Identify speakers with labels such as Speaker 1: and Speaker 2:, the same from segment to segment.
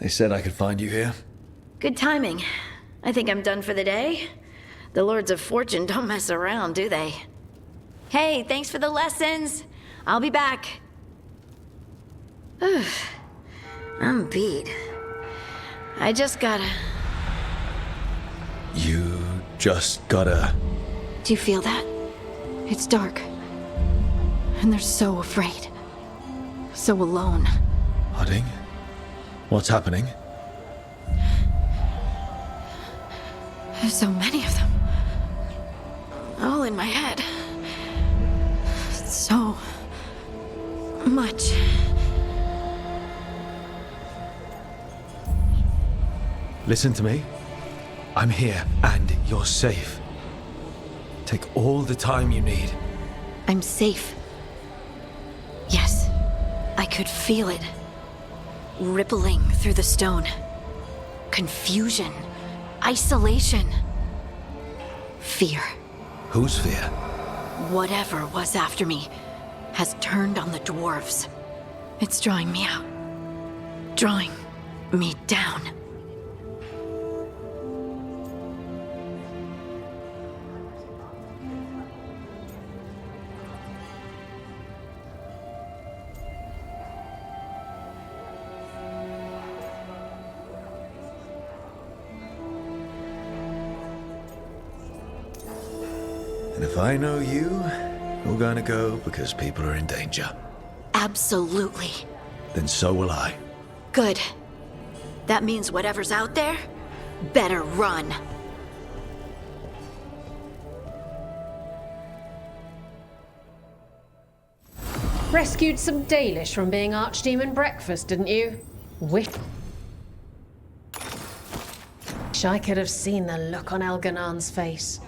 Speaker 1: They said I could find you here.
Speaker 2: Good timing. I think I'm done for the day. The Lords of Fortune don't mess around, do they? Hey, thanks for the lessons. I'll be back. I'm beat. I just gotta...
Speaker 1: You just gotta...
Speaker 2: Do you feel that? It's dark. And they're so afraid. So alone.
Speaker 1: Harding? What's happening?
Speaker 2: There's so many of them. All in my head. So... much.
Speaker 1: Listen to me. I'm here, and you're safe. Take all the time you need.
Speaker 2: I'm safe. Yes, I could feel it. Rippling through the stone. Confusion. Isolation. Fear.
Speaker 1: Whose fear?
Speaker 2: Whatever was after me has turned on the dwarves. It's drawing me out. Drawing me down.
Speaker 1: And if I know you, you're gonna go because people are in danger.
Speaker 2: Absolutely.
Speaker 1: Then so will I.
Speaker 2: Good. That means whatever's out there better run.
Speaker 3: Rescued some Dalish from being Archdemon breakfast, didn't you? Wish I could have seen the look on Elganan's face.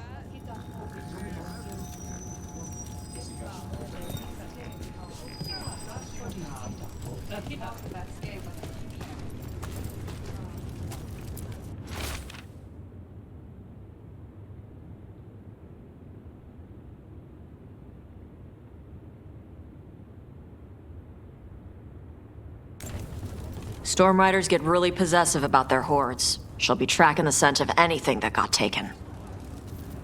Speaker 4: Stormriders get really possessive about their hordes. She'll be tracking the scent of anything that got taken.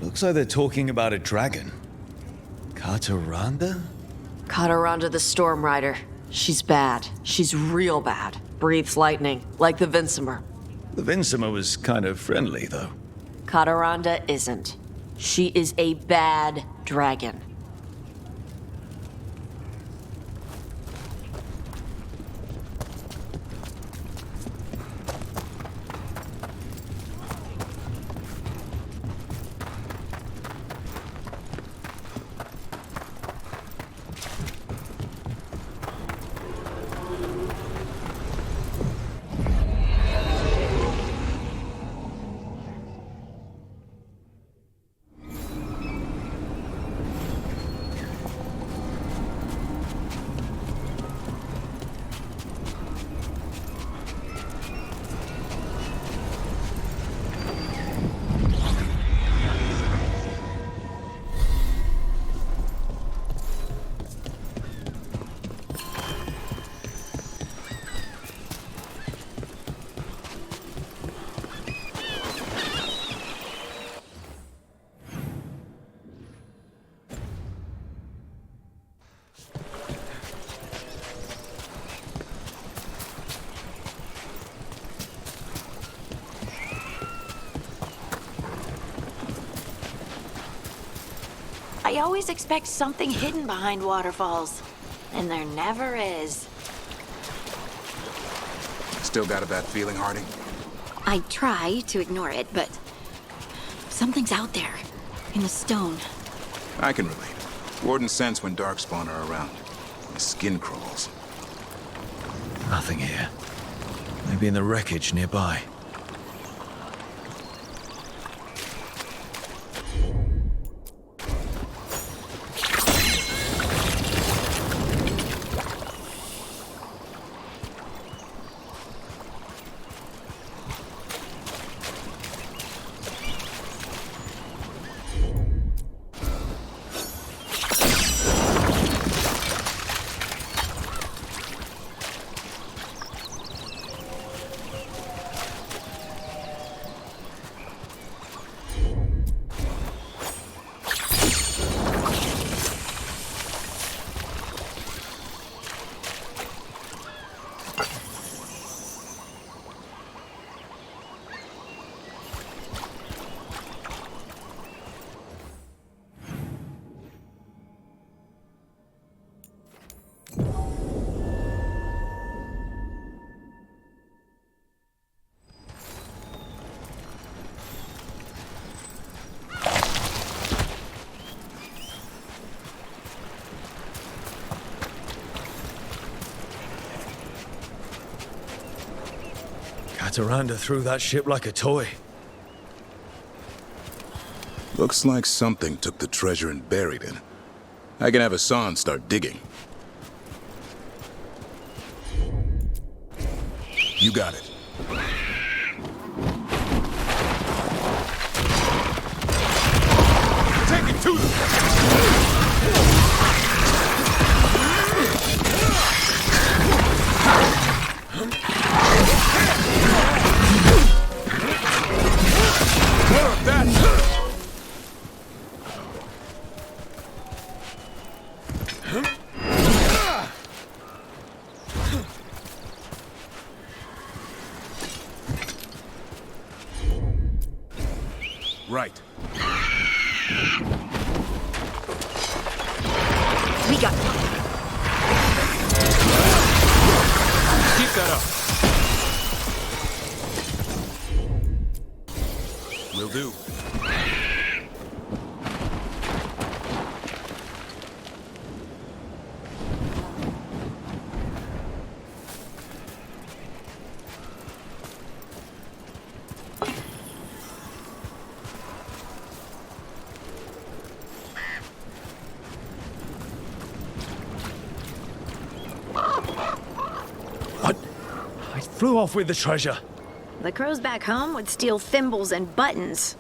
Speaker 1: Looks like they're talking about a dragon. Kataranda?
Speaker 4: Kataranda the Stormrider. She's bad. She's real bad. Breathes lightning, like the Vincimer.
Speaker 1: The Vincimer was kind of friendly, though.
Speaker 4: Kataranda isn't. She is a bad dragon.
Speaker 2: I always expect something hidden behind waterfalls, and there never is.
Speaker 5: Still got a bad feeling, Harding?
Speaker 2: I try to ignore it, but something's out there, in the stone.
Speaker 5: I can relate. Warden sense when Darkspawn are around. My skin crawls.
Speaker 1: Nothing here. Maybe in the wreckage nearby. Kataranda threw that ship like a toy.
Speaker 5: Looks like something took the treasure and buried it. I can have Hassan start digging. You got it. Take it to them! Right.
Speaker 2: We got
Speaker 5: Keep that up. Will do.
Speaker 1: What? I flew off with the treasure.
Speaker 2: the crows back home would steal thimbles and buttons.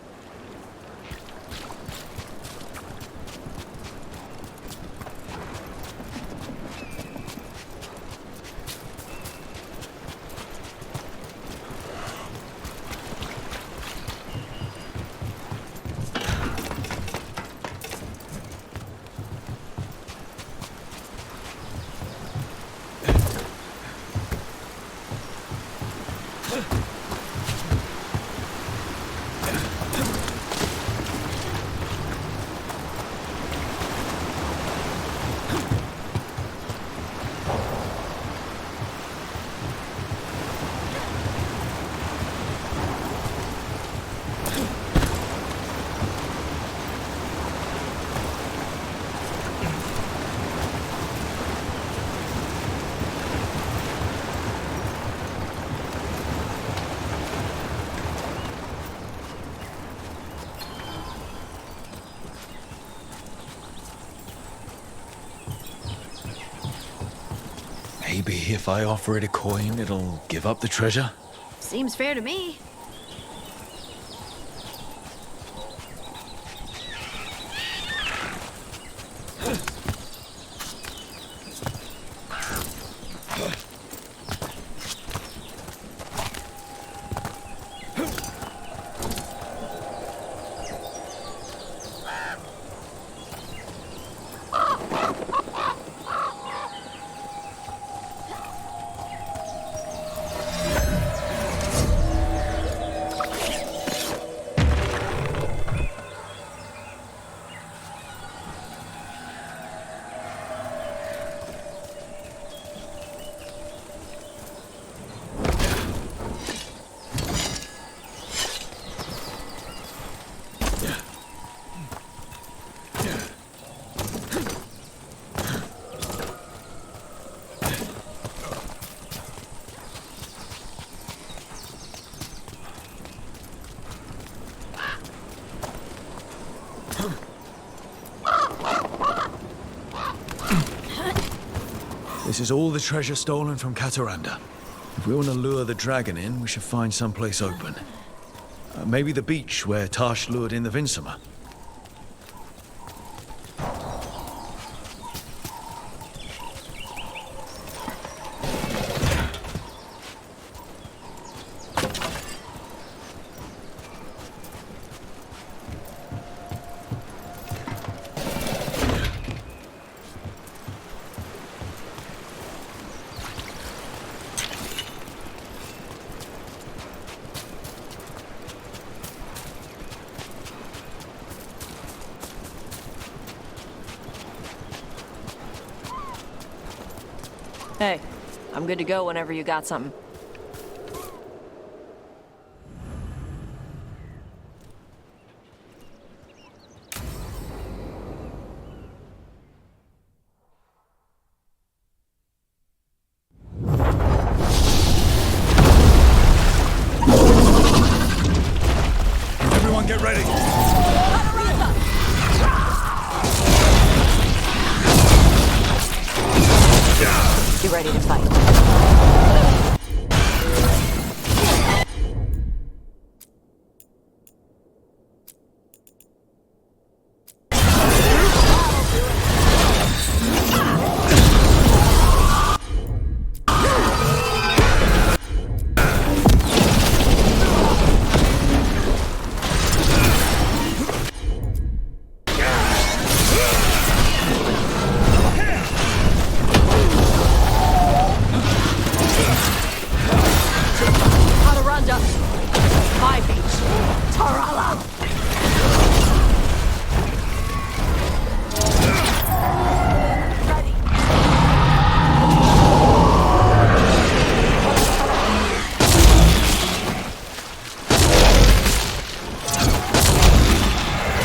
Speaker 1: Maybe if I offer it a coin, it'll give up the treasure?
Speaker 2: Seems fair to me.
Speaker 1: This is all the treasure stolen from Kataranda. If we want to lure the dragon in, we should find someplace open. Maybe the beach where Tash lured in the Vinsummer.
Speaker 4: Hey, I'm good to go whenever you got something.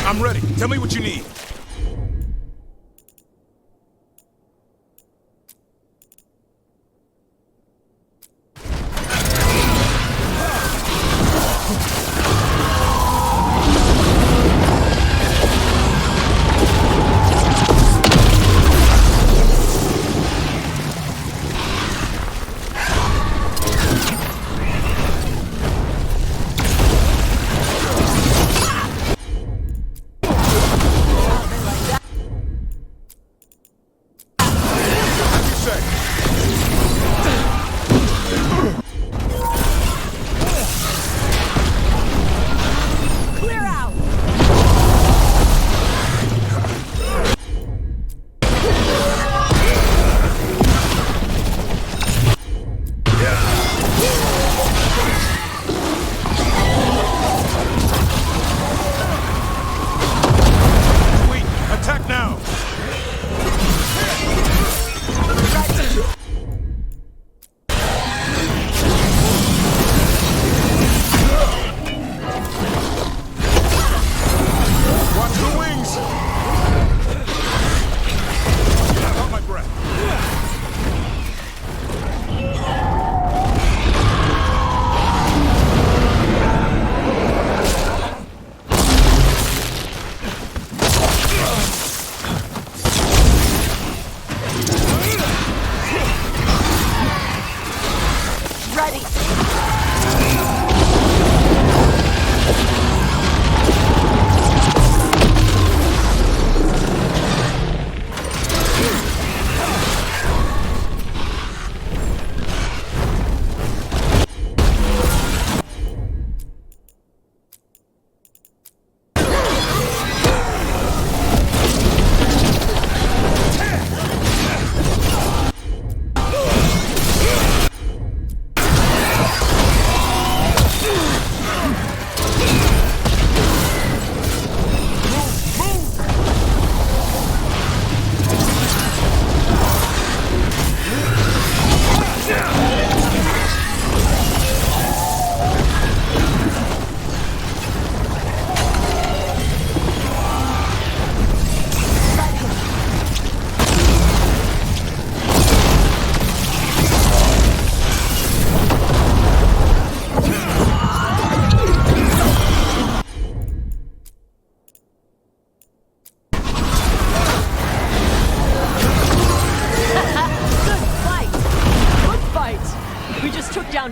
Speaker 5: I'm ready. Tell me what you need.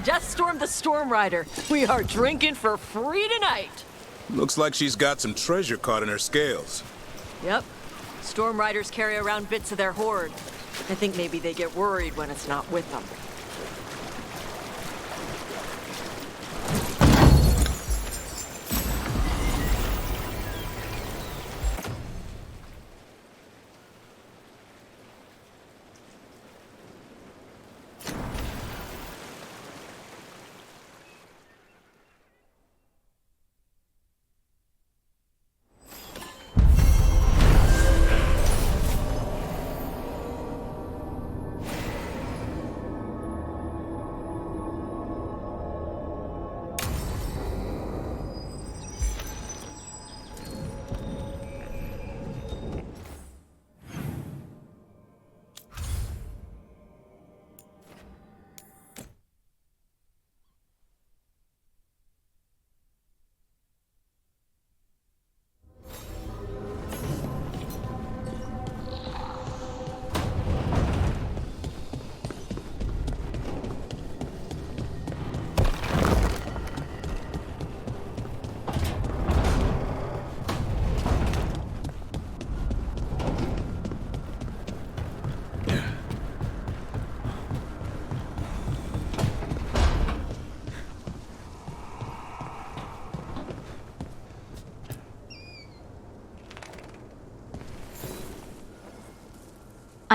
Speaker 4: Deathstorm the Stormrider. We are drinking for free tonight.
Speaker 5: Looks like she's got some treasure caught in her scales.
Speaker 4: Yep. Stormriders carry around bits of their hoard. I think maybe they get worried when it's not with them.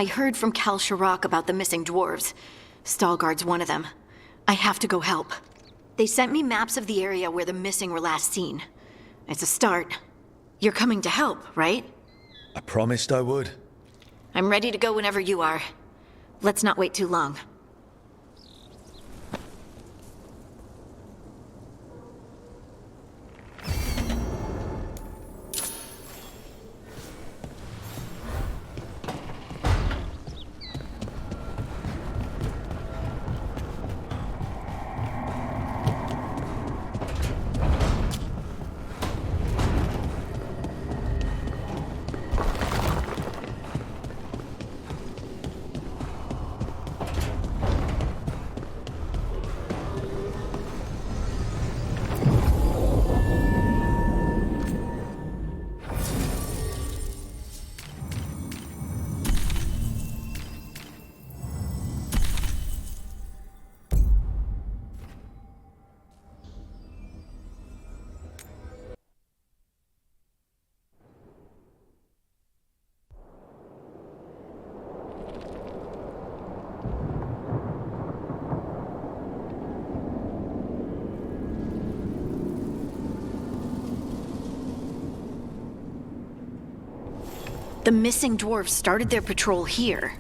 Speaker 2: I heard from Kal Sharrock about the missing dwarves. Stalguard's one of them. I have to go help. They sent me maps of the area where the missing were last seen. It's a start. You're coming to help, right?
Speaker 1: I promised I would.
Speaker 2: I'm ready to go whenever you are. Let's not wait too long. The missing dwarves started their patrol here.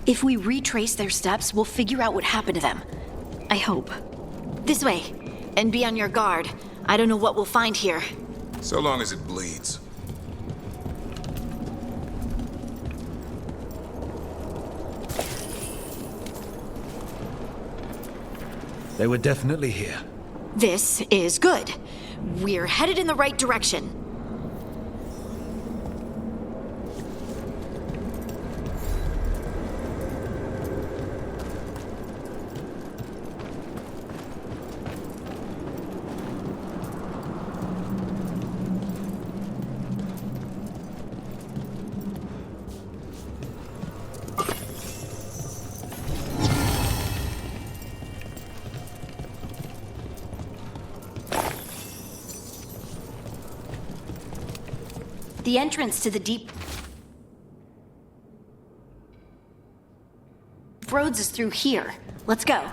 Speaker 2: If we retrace their steps, we'll figure out what happened to them. I hope. This way. And be on your guard. I don't know what we'll find here.
Speaker 5: So long as it bleeds.
Speaker 1: They were definitely here.
Speaker 2: This is good. We're headed in the right direction. The entrance to the deep roads is through here. Let's go.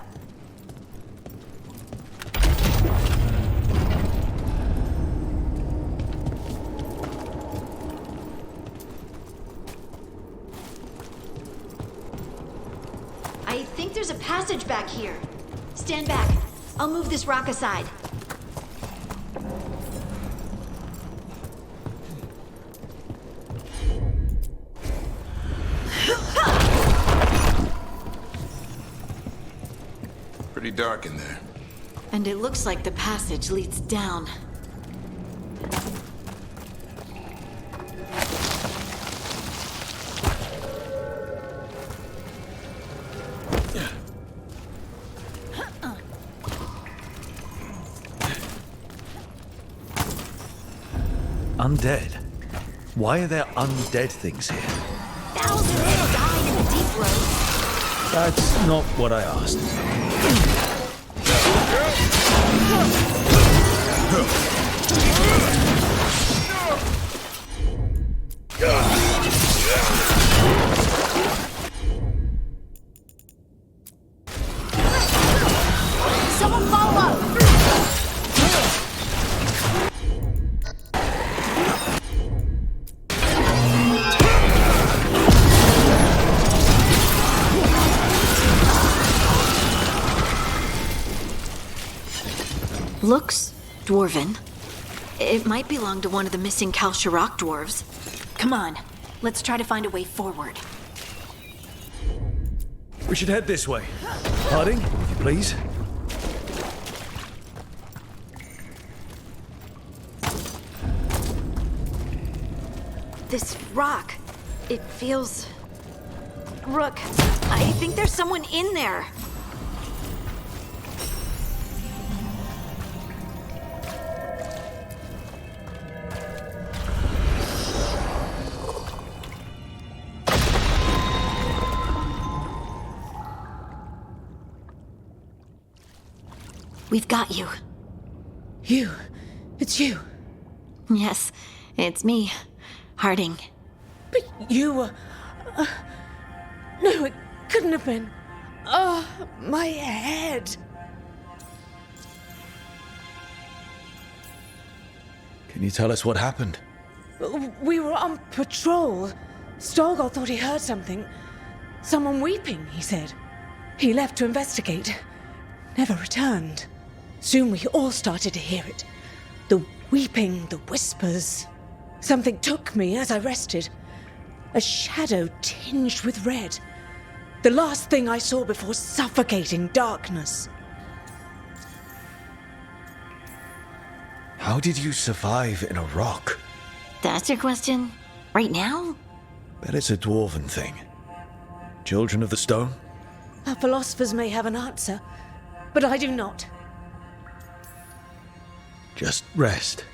Speaker 2: I think there's a passage back here. Stand back. I'll move this rock aside.
Speaker 5: Pretty dark in there.
Speaker 2: And it looks like the passage leads down.
Speaker 1: Undead? Why are there undead things here?
Speaker 2: Thousands have died in the deep road.
Speaker 1: That's not what I asked.
Speaker 2: Someone follow up! Looks dwarven. It might belong to one of the missing Kalsharok dwarves. Come on, let's try to find a way forward.
Speaker 1: We should head this way. Harding, if you please.
Speaker 2: This rock, it feels... Rook, I think there's someone in there. We've got you.
Speaker 3: You. It's you.
Speaker 2: Yes, it's me, Harding.
Speaker 3: But you were... no, it couldn't have been. Oh, my head.
Speaker 1: Can Can you tell us what happened?
Speaker 6: We were on patrol. Stolgor thought he heard something. Someone weeping, he said. He left to investigate. Never returned. Soon we all started to hear it. The weeping, the whispers. Something took me as I rested. A shadow tinged with red. The last thing I saw before suffocating darkness.
Speaker 1: How did you survive in a rock?
Speaker 2: That's your question? Right now?
Speaker 1: Bet it's a dwarven thing. Children of the stone?
Speaker 6: Our philosophers may have an answer, but I do not.
Speaker 1: Just rest.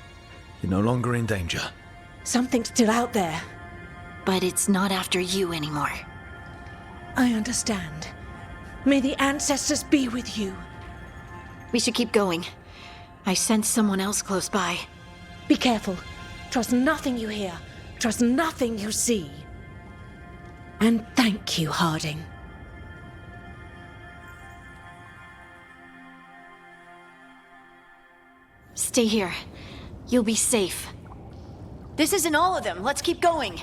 Speaker 1: You're no longer in danger.
Speaker 6: Something's still out there.
Speaker 2: But it's not after you anymore.
Speaker 6: I understand. May the ancestors be with you.
Speaker 2: We should keep going. I sense someone else close by.
Speaker 6: Be careful. Trust nothing you hear. Trust nothing you see. And thank you, Harding.
Speaker 2: Stay here. You'll be safe. This isn't all of them. Let's keep going.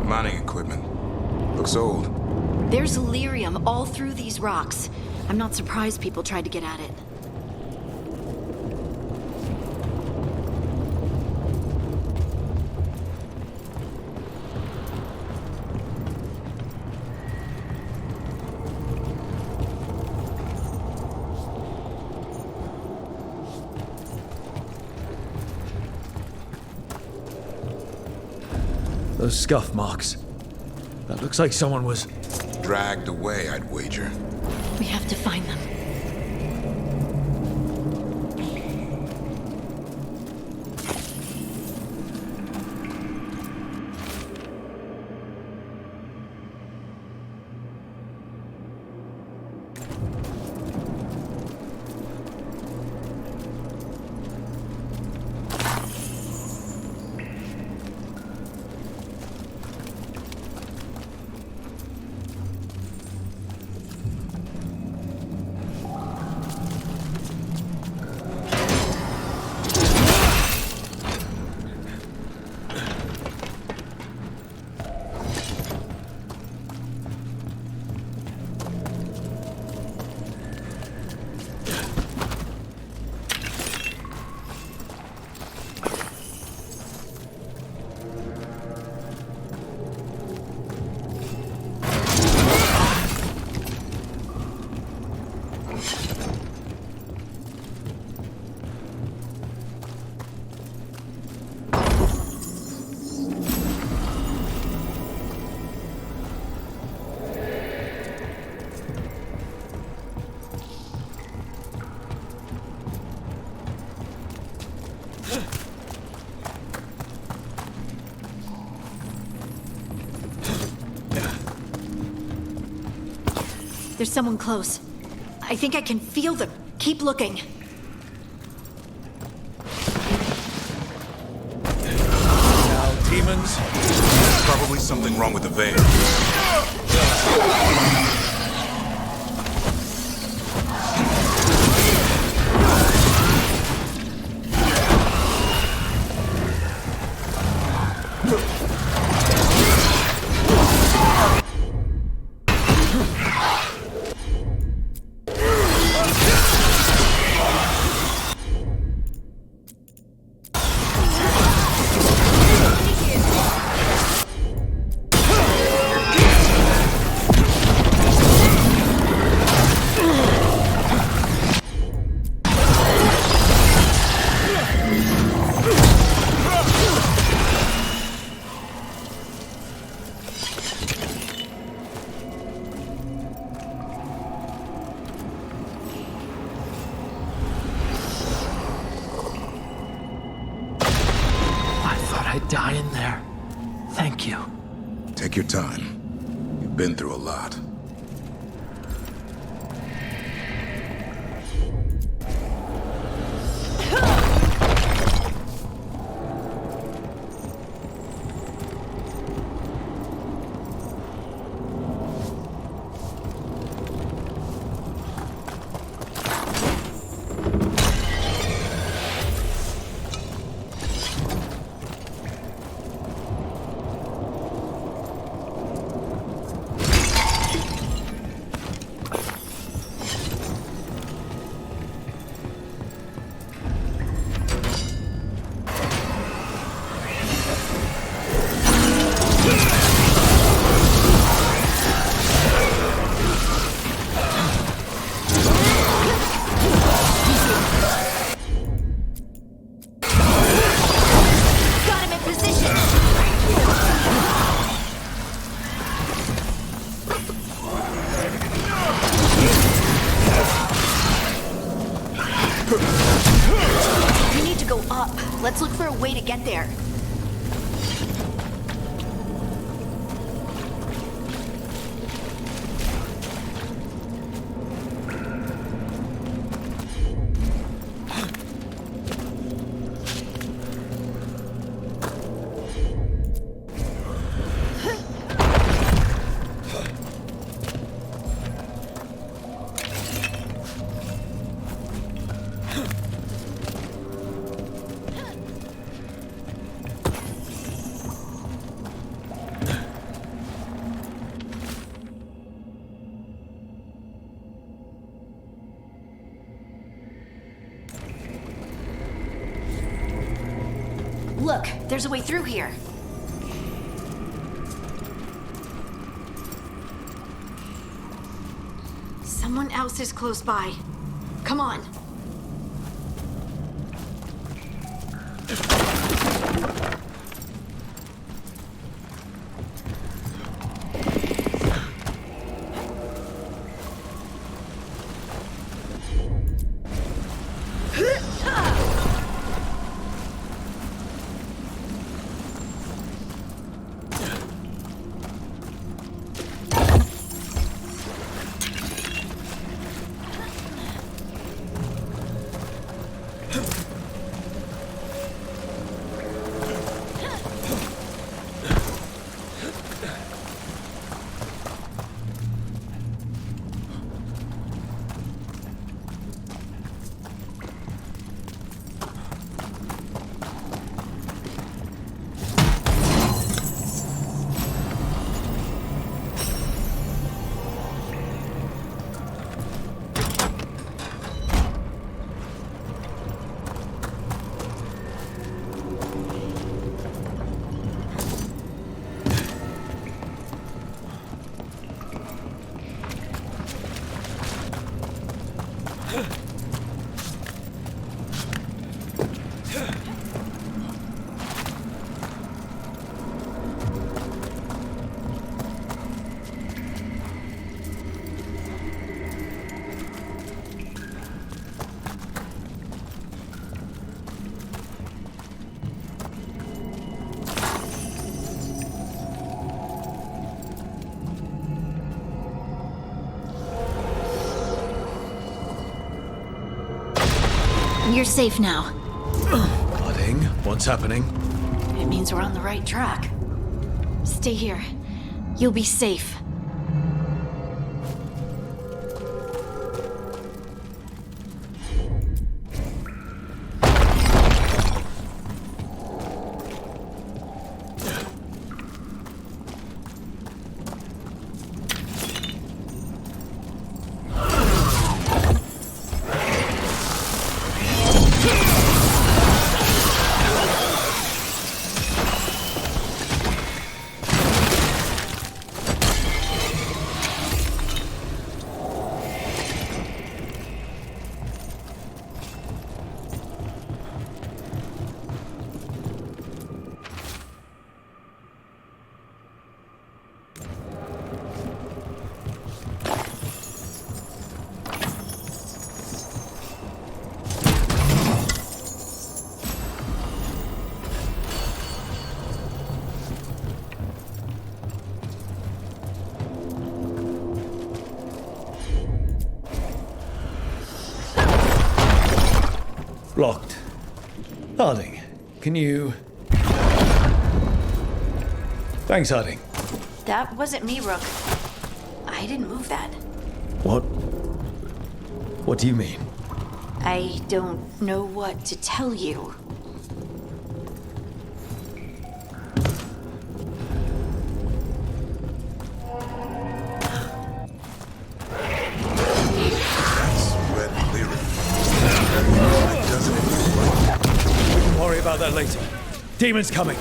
Speaker 5: Mining equipment. Looks old.
Speaker 2: There's lyrium all through these rocks. I'm not surprised people tried to get at it.
Speaker 1: Those scuff marks. That looks like someone was...
Speaker 5: Dragged away, I'd wager.
Speaker 2: We have to find them. There's someone close. I think I can feel them. Keep looking.
Speaker 1: Now, demons.
Speaker 5: Probably something wrong with the veil. Take your time. You've been through a lot.
Speaker 2: Let's look for a way to get there. Look, there's a way through here. Someone else is close by. Come on. You're safe now.
Speaker 1: Budding, what's happening?
Speaker 2: It means we're on the right track. Stay here. You'll be safe.
Speaker 1: Locked. Harding, can you... Thanks, Harding.
Speaker 2: That wasn't me, Rook. I didn't move that.
Speaker 1: What? What do you mean?
Speaker 2: I don't know what to tell you.
Speaker 5: That's red lyric. Doesn't it?
Speaker 1: We can worry about that later. Demon's coming.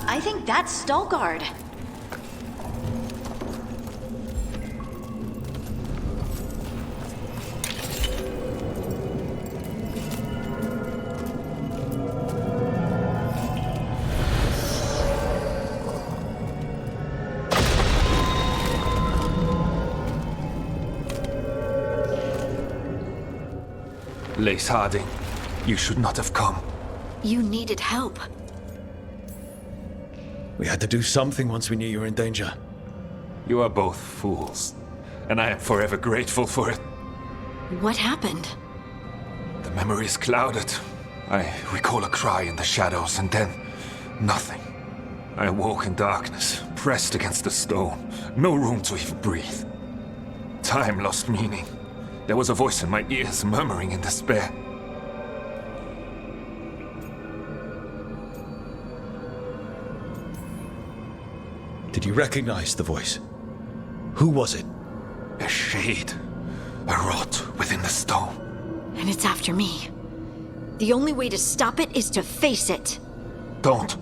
Speaker 2: I think that's Stalguard.
Speaker 7: Lace Harding, you should not have come.
Speaker 2: You needed help.
Speaker 1: We had to do something once we knew you were in danger.
Speaker 7: You are both fools, and I am forever grateful for it.
Speaker 2: What happened?
Speaker 7: The memory is clouded. I recall a cry in the shadows, and then nothing. I awoke in darkness, pressed against the stone. No room to even breathe. Time lost meaning. There was a voice in my ears murmuring in despair.
Speaker 1: Did you recognize the voice? Who was it?
Speaker 7: A shade. A rot within the stone.
Speaker 2: And it's after me. The only way to stop it is to face it.
Speaker 7: Don't.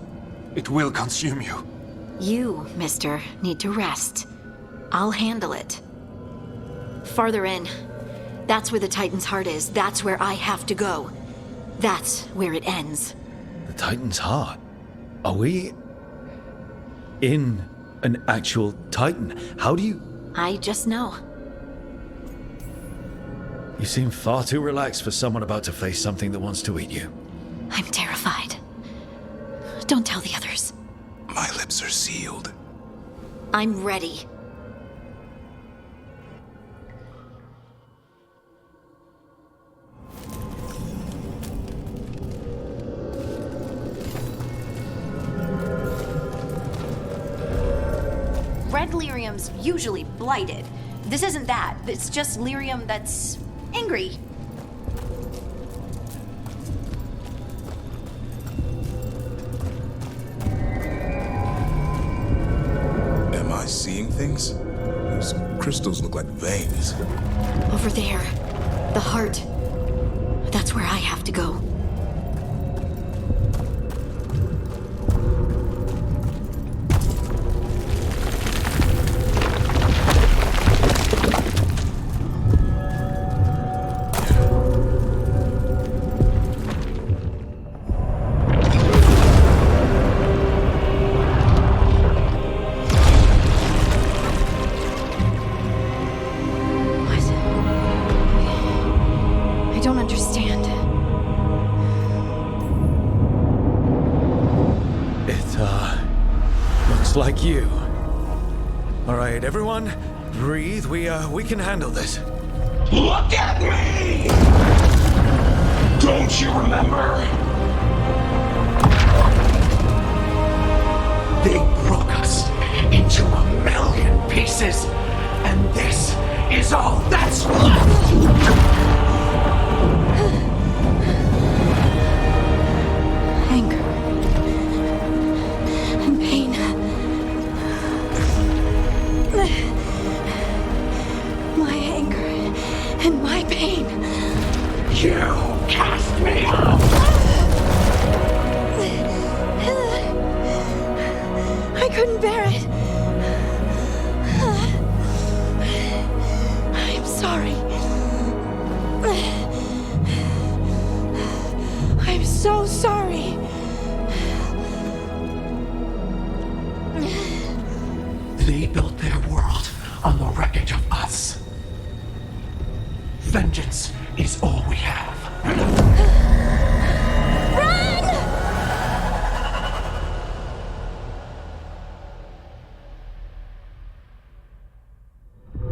Speaker 7: It will consume you.
Speaker 2: You, mister, need to rest. I'll handle it. Farther in. That's where the Titan's heart is. That's where I have to go. That's where it ends.
Speaker 1: The Titan's heart? Are we... in an actual Titan? How do you...
Speaker 2: I just know.
Speaker 1: You seem far too relaxed for someone about to face something that wants to eat you.
Speaker 2: I'm terrified. Don't tell the others.
Speaker 5: My lips are sealed.
Speaker 2: I'm ready. Red lyrium's usually blighted. This isn't that. It's just lyrium that's angry.
Speaker 5: Am I seeing things? Those crystals look like veins.
Speaker 2: Over there. The heart. That's where I have to go.
Speaker 1: Like you. All right, everyone, breathe. We can handle this.
Speaker 8: Look at me! Don't you remember? They broke us into 1,000,000 pieces, and this is all that's left!
Speaker 2: My anger and my pain.
Speaker 8: You cast me out!
Speaker 2: I couldn't bear it. I'm sorry. I'm so sorry.
Speaker 8: They built their world on the wreckage of us. Vengeance is all we have.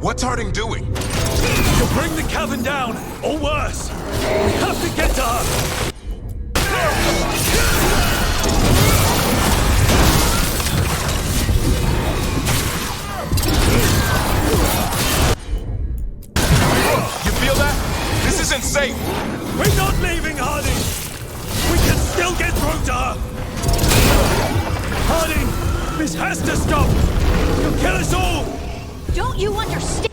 Speaker 5: What's Harding doing?
Speaker 1: To bring the cavern down, or worse. We have to get to her.
Speaker 5: You feel that? This isn't safe.
Speaker 1: We're not leaving, Harding. We can still get through to her. Harding, this has to stop. You'll kill us all.
Speaker 2: Don't you understand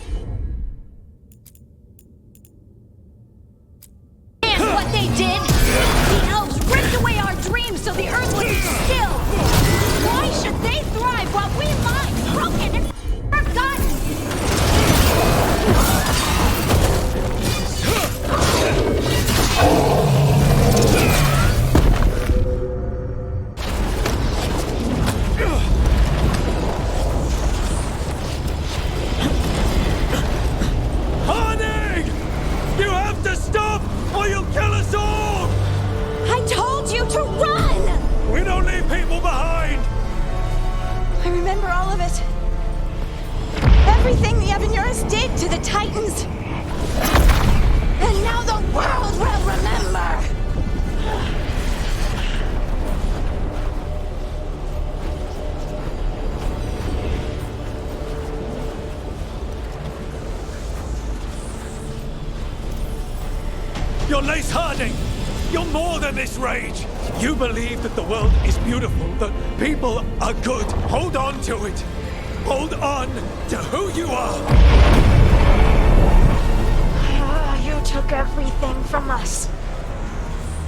Speaker 2: what they did? The elves ripped away our dreams so the earth would be still. Why should they thrive while we lie broken and forgotten?
Speaker 1: Harding! You have to stop, or you'll kill us all!
Speaker 2: I told you to run!
Speaker 1: We don't leave people behind!
Speaker 2: I remember all of it. Everything the Eluvians did to the Titans. And now the world will remember!
Speaker 1: You're Lace Harding! You're more than this rage! You believe that the world is beautiful, that people are good. Hold on to it! Hold on to who you are!
Speaker 2: You took everything from us.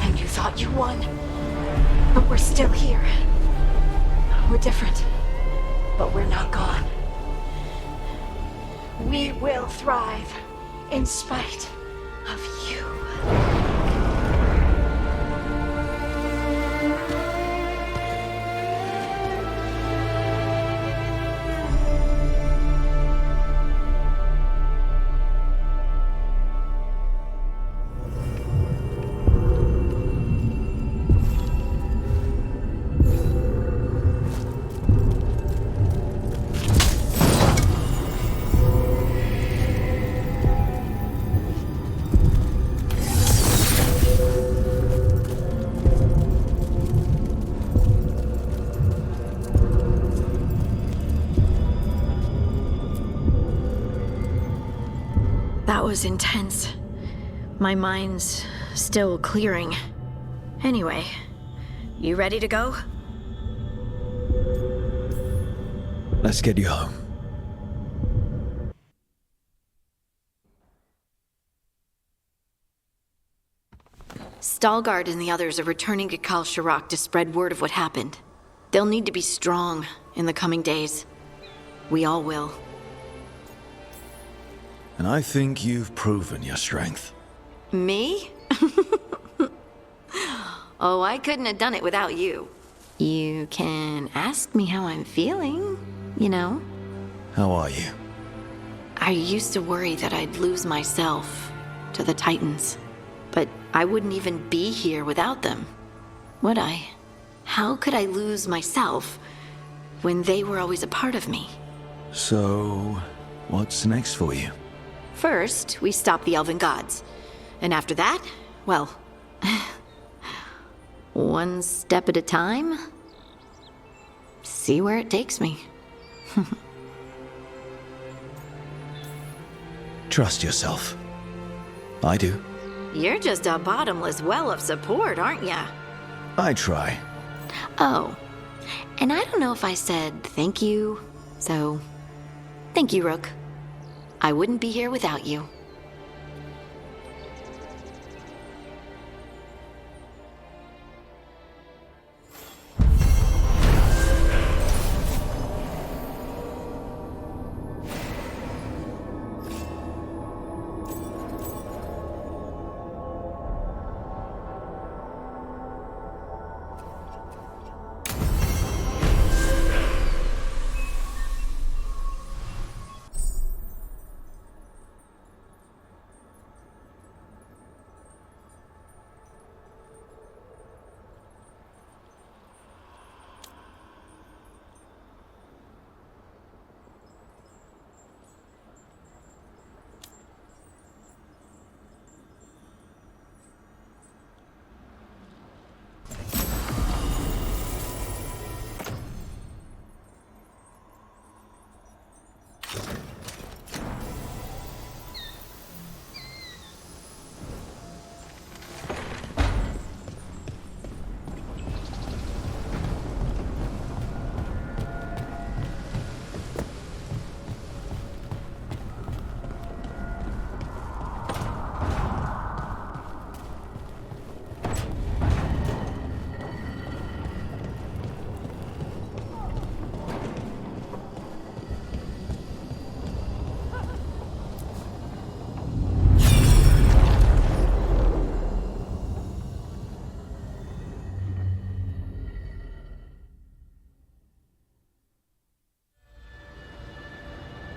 Speaker 2: And you thought you won. But we're still here. We're different. But we're not gone. We will thrive in spite of you. That was intense. My mind's still clearing. Anyway, you ready to go?
Speaker 1: Let's get you home.
Speaker 2: Stalgard and the others are returning to Kal Shirak to spread word of what happened. They'll need to be strong in the coming days. We all will.
Speaker 1: And I think you've proven your strength.
Speaker 2: Me? Oh, I couldn't have done it without you. You can ask me how I'm feeling, you know?
Speaker 1: How are you?
Speaker 2: I used to worry that I'd lose myself to the Titans. But I wouldn't even be here without them, would I? How could I lose myself when they were always a part of me?
Speaker 1: So, what's next for you?
Speaker 2: First, we stop the elven gods. And after that, well, one step at a time. See where it takes me.
Speaker 1: Trust yourself. I do.
Speaker 2: You're just a bottomless well of support, aren't ya?
Speaker 1: I try.
Speaker 2: Oh, and I don't know if I said thank you, so thank you, Rook. I wouldn't be here without you.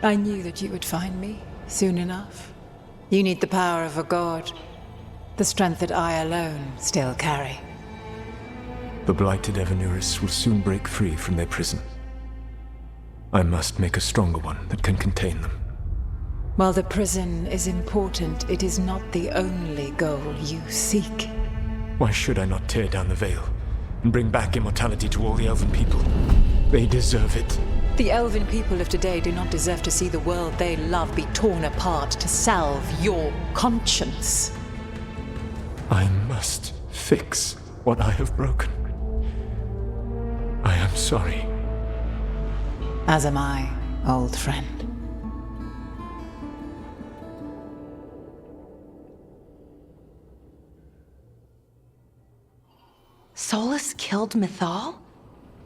Speaker 9: I knew that you would find me soon enough. You need the power of a god. The strength that I alone still carry.
Speaker 10: The blighted Evanuris will soon break free from their prison. I must make a stronger one that can contain them.
Speaker 9: While the prison is important, it is not the only goal you seek.
Speaker 10: Why should I not tear down the veil and bring back immortality to all the elven people? They deserve it.
Speaker 9: The elven people of today do not deserve to see the world they love be torn apart to salve your conscience.
Speaker 10: I must fix what I have broken. I am sorry.
Speaker 9: As am I, old friend.
Speaker 11: Solas killed Mythal?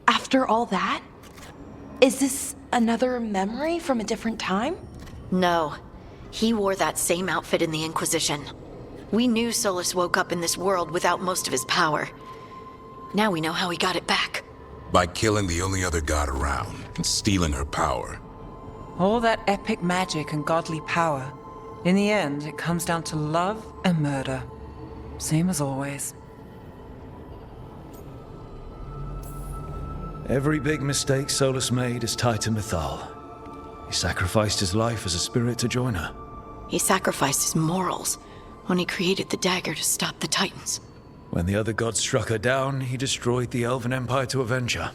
Speaker 11: After all that? Is this another memory from a different time?
Speaker 2: No. He wore that same outfit in the Inquisition. We knew Solas woke up in this world without most of his power. Now we know how he got it back.
Speaker 5: By killing the only other god around and stealing her power.
Speaker 12: All that epic magic and godly power. In the end, it comes down to love and murder. Same as always.
Speaker 13: Every big mistake Solas made is tied to Mythal. He sacrificed his life as a spirit to join her.
Speaker 2: He sacrificed his morals when he created the dagger to stop the Titans.
Speaker 13: When the other gods struck her down, he destroyed the Elven Empire to avenge her.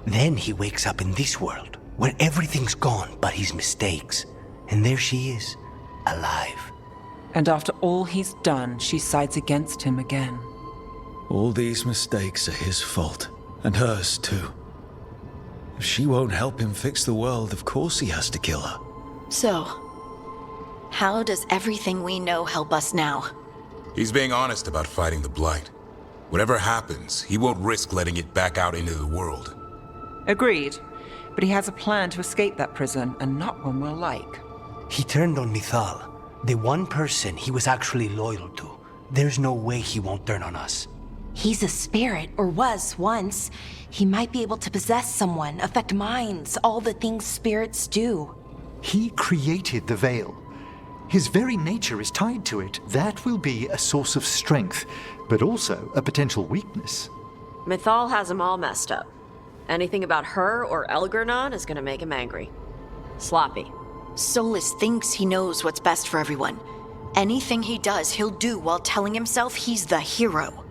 Speaker 8: Then he wakes up in this world, where everything's gone but his mistakes. And there she is, alive.
Speaker 12: And after all he's done, she sides against him again.
Speaker 13: All these mistakes are his fault, and hers too. If she won't help him fix the world, of course he has to kill her.
Speaker 2: So, how does everything we know help us now?
Speaker 5: He's being honest about fighting the Blight. Whatever happens, he won't risk letting it back out into the world.
Speaker 12: Agreed. But he has a plan to escape that prison, and not one we'll like.
Speaker 8: He turned on Mythal, the one person he was actually loyal to. There's no way he won't turn on us.
Speaker 11: He's a spirit, or was once. He might be able to possess someone, affect minds, all the things spirits do.
Speaker 14: He created the Veil. His very nature is tied to it. That will be a source of strength, but also a potential weakness.
Speaker 4: Mythal has him all messed up. Anything about her or Elgernon is gonna make him angry. Sloppy.
Speaker 2: Solas thinks he knows what's best for everyone. Anything he does, he'll do while telling himself he's the hero.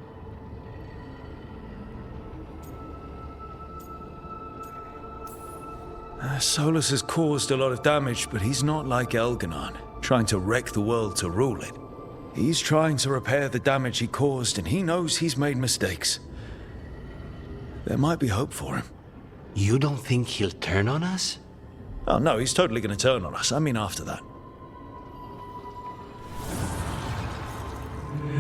Speaker 13: Solas has caused a lot of damage, but he's not like Elgernon, trying to wreck the world to rule it. He's trying to repair the damage he caused, and he knows he's made mistakes. There might be hope for him.
Speaker 8: You don't think he'll turn on us?
Speaker 13: Oh no, he's totally going to turn on us. I mean after that.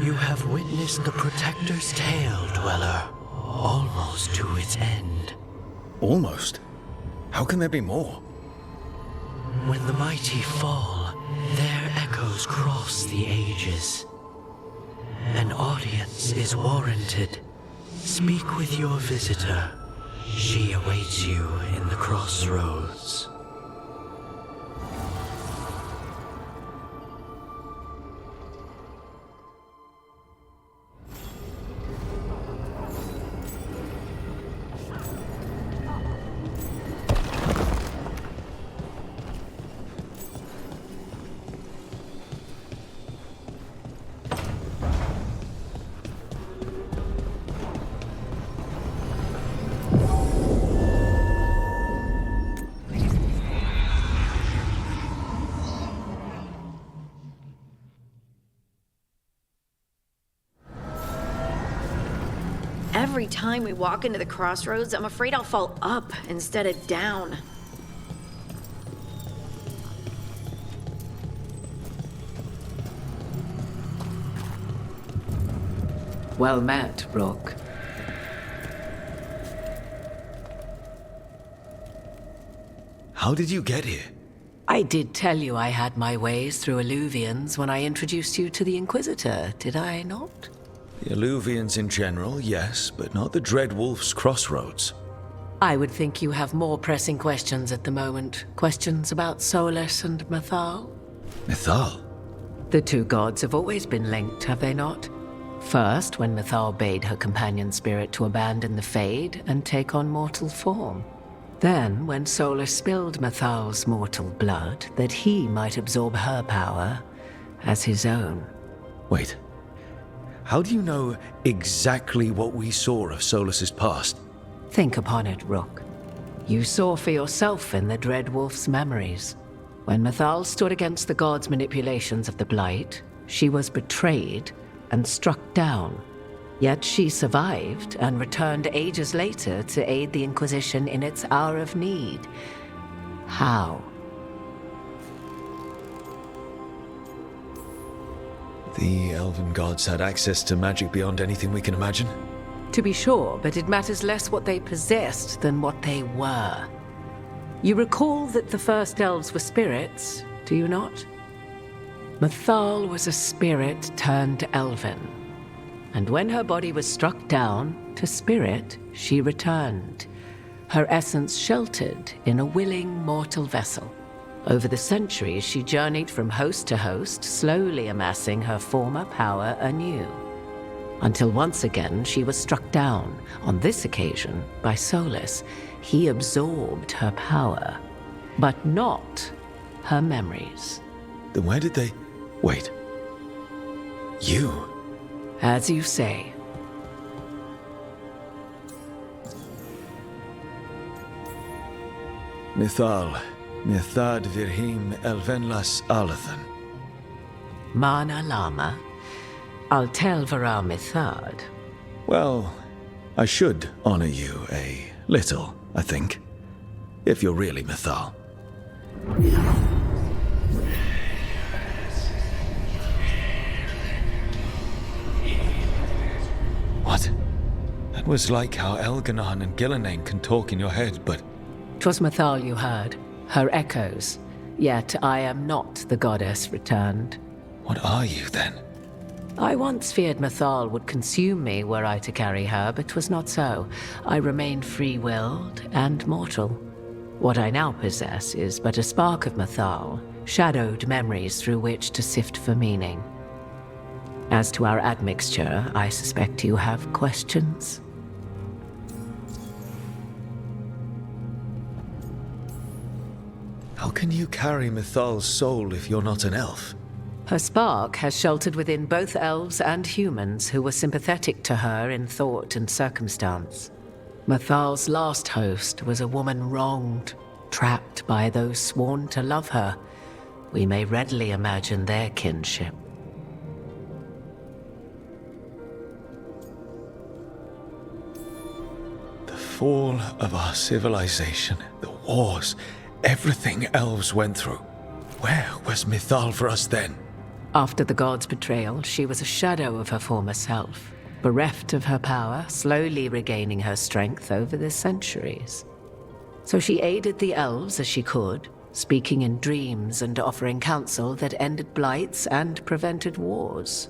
Speaker 8: You have witnessed the Protector's tale, Dweller, almost to its end.
Speaker 13: Almost? How can there be more?
Speaker 8: When the mighty fall, their echoes cross the ages. An audience is warranted. Speak with your visitor. She awaits you in the crossroads.
Speaker 2: Every time we walk into the crossroads, I'm afraid I'll fall up instead of down.
Speaker 15: Well met, Rook.
Speaker 13: How did you get here?
Speaker 15: I did tell you I had my ways through Eluvians when I introduced you to the Inquisitor, did I not?
Speaker 13: The Eluvians in general, yes, but not the Dread Wolf's crossroads.
Speaker 15: I would think you have more pressing questions at the moment. Questions about Solas and Mythal?
Speaker 13: Mythal?
Speaker 15: The two gods have always been linked, have they not? First, when Mythal bade her companion spirit to abandon the Fade and take on mortal form. Then, when Solas spilled Mythal's mortal blood, that he might absorb her power as his own.
Speaker 13: Wait. How do you know exactly what we saw of Solas's past?
Speaker 15: Think upon it, Rook. You saw for yourself in the Dread Wolf's memories. When Mythal stood against the gods' manipulations of the Blight, she was betrayed and struck down. Yet she survived and returned ages later to aid the Inquisition in its hour of need. How?
Speaker 13: The elven gods had access to magic beyond anything we can imagine?
Speaker 15: To be sure, but it matters less what they possessed than what they were. You recall that the first elves were spirits, do you not? Mythal was a spirit turned elven. And when her body was struck down, to spirit she returned, her essence sheltered in a willing mortal vessel. Over the centuries, she journeyed from host to host, slowly amassing her former power anew. Until once again she was struck down, on this occasion by Solas. He absorbed her power, but not her memories.
Speaker 13: Then where did they... Wait. You?
Speaker 15: As you say.
Speaker 13: Mythal, Mythad Virhim Elvenlas Alathan.
Speaker 15: Mana Lama, Altel Vara Mythad.
Speaker 13: Well, I should honor you a little, I think. If you're really Mythal. What? That was like how Elganon and Gillenane can talk in your head, but...
Speaker 15: 'Twas Mythal you heard, her echoes. Yet I am not the goddess returned.
Speaker 13: What are you, then?
Speaker 15: I once feared Mythal would consume me were I to carry her, but 'twas not so. I remained free-willed and mortal. What I now possess is but a spark of Mythal, shadowed memories through which to sift for meaning. As to our admixture, I suspect you have questions.
Speaker 13: How can you carry Mythal's soul if you're not an elf?
Speaker 15: Her spark has sheltered within both elves and humans who were sympathetic to her in thought and circumstance. Mythal's last host was a woman wronged, trapped by those sworn to love her. We may readily imagine their kinship.
Speaker 13: The fall of our civilization, the wars, everything elves went through. Where was Mythal for us then?
Speaker 15: After the gods' betrayal, she was a shadow of her former self, bereft of her power, slowly regaining her strength over the centuries. So she aided the elves as she could, speaking in dreams and offering counsel that ended blights and prevented wars.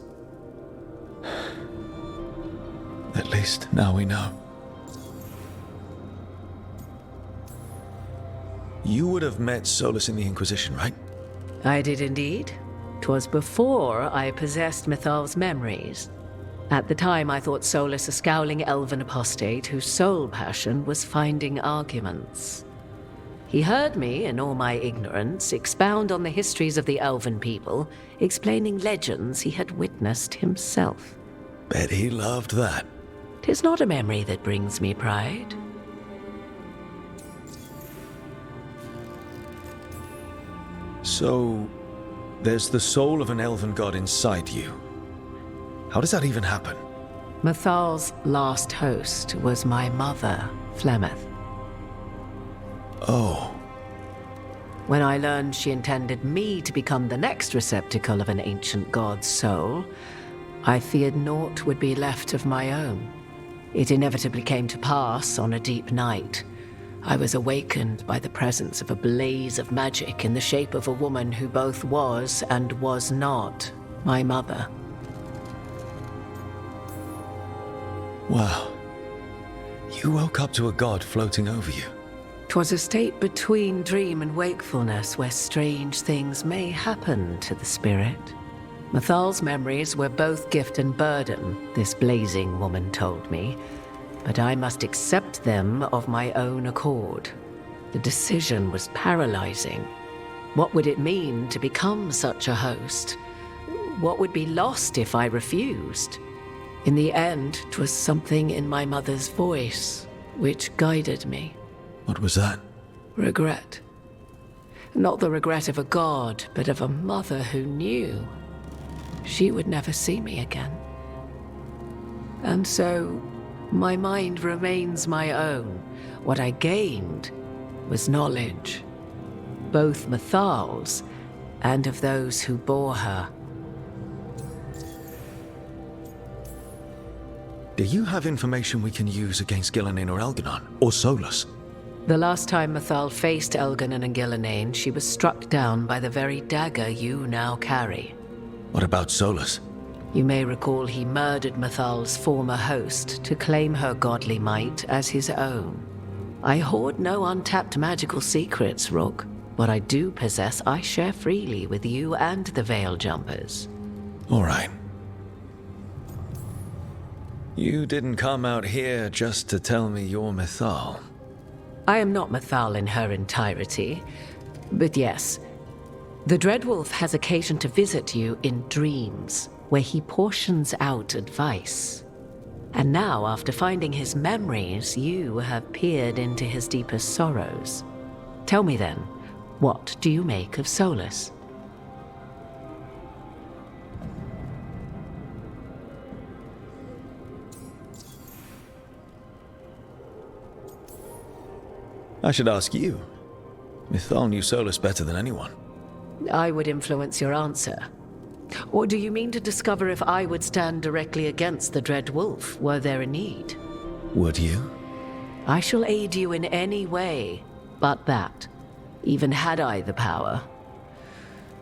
Speaker 13: At least now we know. You would have met Solas in the Inquisition, right?
Speaker 15: I did indeed. 'Twas before I possessed Mythal's memories. At the time, I thought Solas a scowling elven apostate whose sole passion was finding arguments. He heard me, in all my ignorance, expound on the histories of the elven people, explaining legends he had witnessed himself.
Speaker 13: Bet he loved that.
Speaker 15: 'Tis not a memory that brings me pride.
Speaker 13: So, there's the soul of an elven god inside you. How does that even happen?
Speaker 15: Mythal's last host was my mother, Flemeth.
Speaker 13: Oh.
Speaker 15: When I learned she intended me to become the next receptacle of an ancient god's soul, I feared naught would be left of my own. It inevitably came to pass on a deep night. I was awakened by the presence of a blaze of magic in the shape of a woman who both was and was not my mother.
Speaker 13: Wow. You You woke up to a god floating over you.
Speaker 15: 'Twas a state between dream and wakefulness where strange things may happen to the spirit. Mythal's memories were both gift and burden, this blazing woman told me, but I must accept them of my own accord. The decision was paralyzing. What would it mean to become such a host? What would be lost if I refused? In the end, 'twas something in my mother's voice which guided me.
Speaker 13: What was that?
Speaker 15: Regret. Not the regret of a god, but of a mother who knew she would never see me again. And so, my mind remains my own. What I gained was knowledge, both Mythal's and of those who bore her.
Speaker 13: Do you have information we can use against Gillenane or Elganon, or Solas?
Speaker 15: The last time Mythal faced Elganon and Gillenane, she was struck down by the very dagger you now carry.
Speaker 13: What about Solas?
Speaker 15: You may recall he murdered Mythal's former host to claim her godly might as his own. I hoard no untapped magical secrets, Rook. What I do possess, I share freely with you and the Veil Jumpers.
Speaker 13: All right. You didn't come out here just to tell me you're Mythal.
Speaker 15: I am not Mythal in her entirety, but yes, the Dreadwolf has occasion to visit you in dreams, where he portions out advice. And now, after finding his memories, you have peered into his deepest sorrows. Tell me then, what do you make of Solas?
Speaker 13: I should ask you. Mythal knew Solas better than anyone.
Speaker 15: I would influence your answer. Or do you mean to discover if I would stand directly against the Dread Wolf, were there a need?
Speaker 13: Would you?
Speaker 15: I shall aid you in any way but that, even had I the power.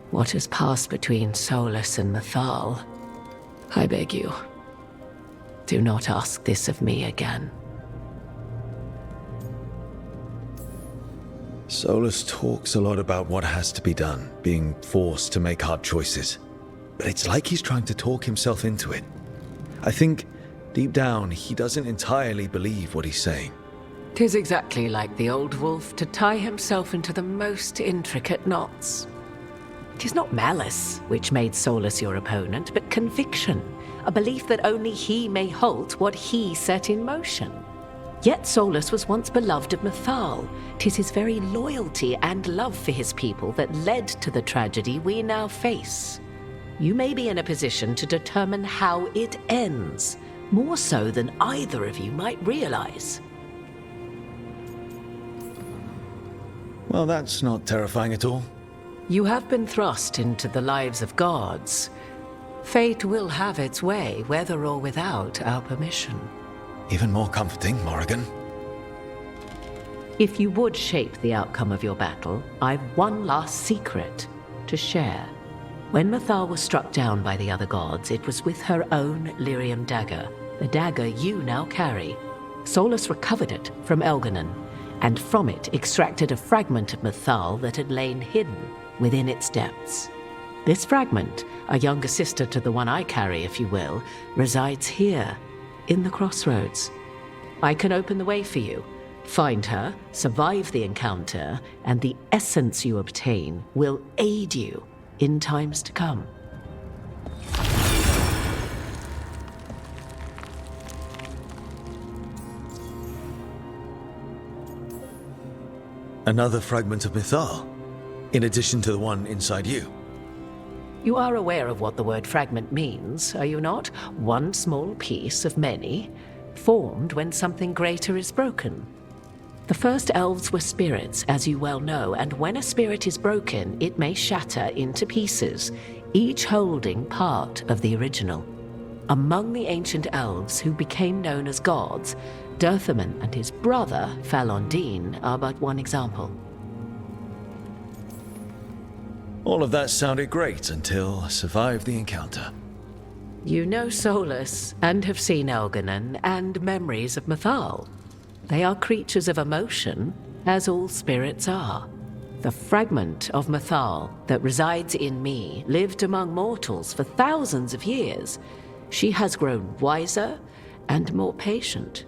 Speaker 15: What has passed between Solas and Mythal, I beg you, do not ask this of me again.
Speaker 13: Solas talks a lot about what has to be done, being forced to make hard choices. But it's like he's trying to talk himself into it. I think, deep down, he doesn't entirely believe what he's saying.
Speaker 15: 'Tis exactly like the old wolf to tie himself into the most intricate knots. 'Tis not malice which made Solas your opponent, but conviction, a belief that only he may halt what he set in motion. Yet Solas was once beloved of Mythal. 'Tis his very loyalty and love for his people that led to the tragedy we now face. You may be in a position to determine how it ends, more so than either of you might realize.
Speaker 13: Well, that's not terrifying at all.
Speaker 15: You have been thrust into the lives of gods. Fate will have its way, whether or without our permission.
Speaker 13: Even more comforting, Morrigan.
Speaker 15: If you would shape the outcome of your battle, I've one last secret to share. When Mythal was struck down by the other gods, it was with her own lyrium dagger, the dagger you now carry. Solas recovered it from Elganon, and from it extracted a fragment of Mythal that had lain hidden within its depths. This fragment, a younger sister to the one I carry, if you will, resides here, in the crossroads. I can open the way for you. Find her, survive the encounter, and the essence you obtain will aid you in times to come.
Speaker 13: Another fragment of Mythal, in addition to the one inside you.
Speaker 15: You are aware of what the word fragment means, are you not? One small piece of many, formed when something greater is broken. The first elves were spirits, as you well know, and when a spirit is broken, it may shatter into pieces, each holding part of the original. Among the ancient elves who became known as gods, Dirthaman and his brother, Falondine, are but one example.
Speaker 13: All of that sounded great until I survived the encounter.
Speaker 15: You know Solas, and have seen Elganon, and memories of Mythal. They are creatures of emotion, as all spirits are. The fragment of Mythal that resides in me lived among mortals for thousands of years. She has grown wiser and more patient.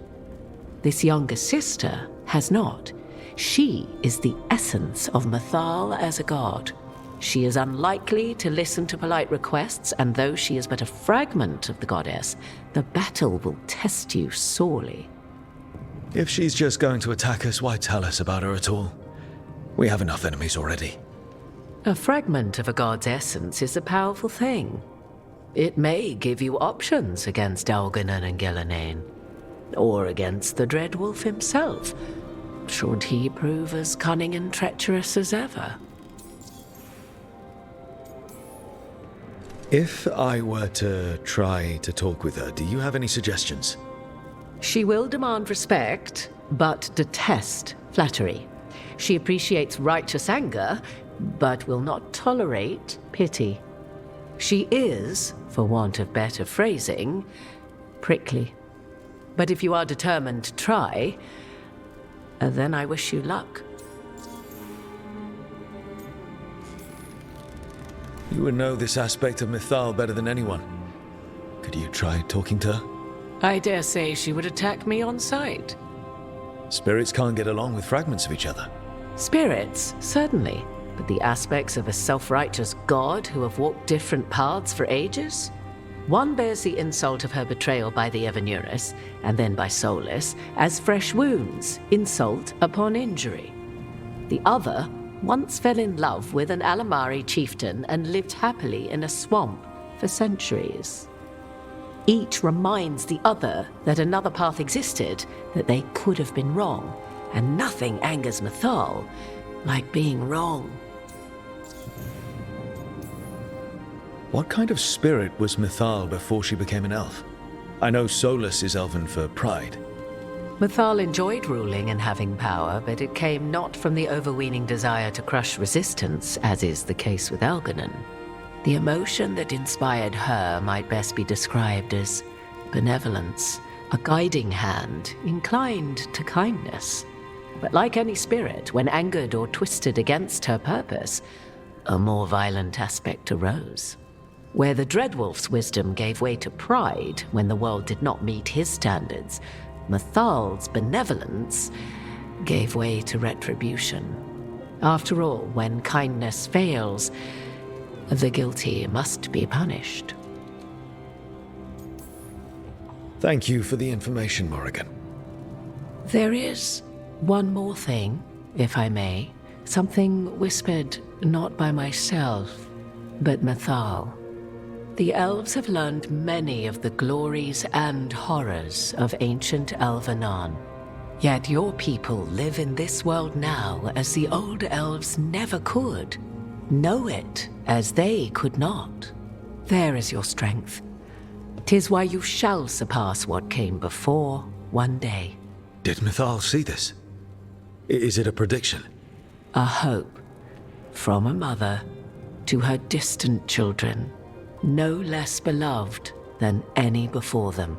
Speaker 15: This younger sister has not. She is the essence of Mythal as a god. She is unlikely to listen to polite requests, and though she is but a fragment of the goddess, the battle will test you sorely.
Speaker 13: If she's just going to attack us, why tell us about her at all? We have enough enemies already.
Speaker 15: A fragment of a god's essence is a powerful thing. It may give you options against Elganon and Gillenane, or against the Dreadwolf himself, should he prove as cunning and treacherous as ever.
Speaker 13: If I were to try to talk with her, do you have any suggestions?
Speaker 15: She will demand respect, but detest flattery. She appreciates righteous anger, but will not tolerate pity. She is, for want of better phrasing, prickly. But if you are determined to try, then I wish you luck.
Speaker 13: You would know this aspect of Mythal better than anyone. Could you try talking to her?
Speaker 15: I dare say she would attack me on sight.
Speaker 13: Spirits can't get along with fragments of each other.
Speaker 15: Spirits, certainly. But the aspects of a self-righteous god who have walked different paths for ages? One bears the insult of her betrayal by the Evenuris, and then by Solas, as fresh wounds, insult upon injury. The other once fell in love with an Alamari chieftain and lived happily in a swamp for centuries. Each reminds the other that another path existed, that they could have been wrong, and nothing angers Mythal like being wrong.
Speaker 13: What kind of spirit was Mythal before she became an elf? I know Solas is elven for pride.
Speaker 15: Mythal enjoyed ruling and having power, but it came not from the overweening desire to crush resistance, as is the case with Elganon. The emotion that inspired her might best be described as benevolence, a guiding hand inclined to kindness. But like any spirit, when angered or twisted against her purpose, a more violent aspect arose. Where the Dreadwolf's wisdom gave way to pride when the world did not meet his standards, Mythal's benevolence gave way to retribution. After all, when kindness fails, the guilty must be punished.
Speaker 13: Thank you for the information, Morrigan.
Speaker 15: There is one more thing, if I may. Something whispered not by myself, but Mythal. The elves have learned many of the glories and horrors of ancient Elvenon. Yet your people live in this world now as the old elves never could. Know it as they could not. There is your strength. 'Tis why you shall surpass what came before one day.
Speaker 13: Did Mythal see this? Is it a prediction?
Speaker 15: A hope from a mother to her distant children, no less beloved than any before them.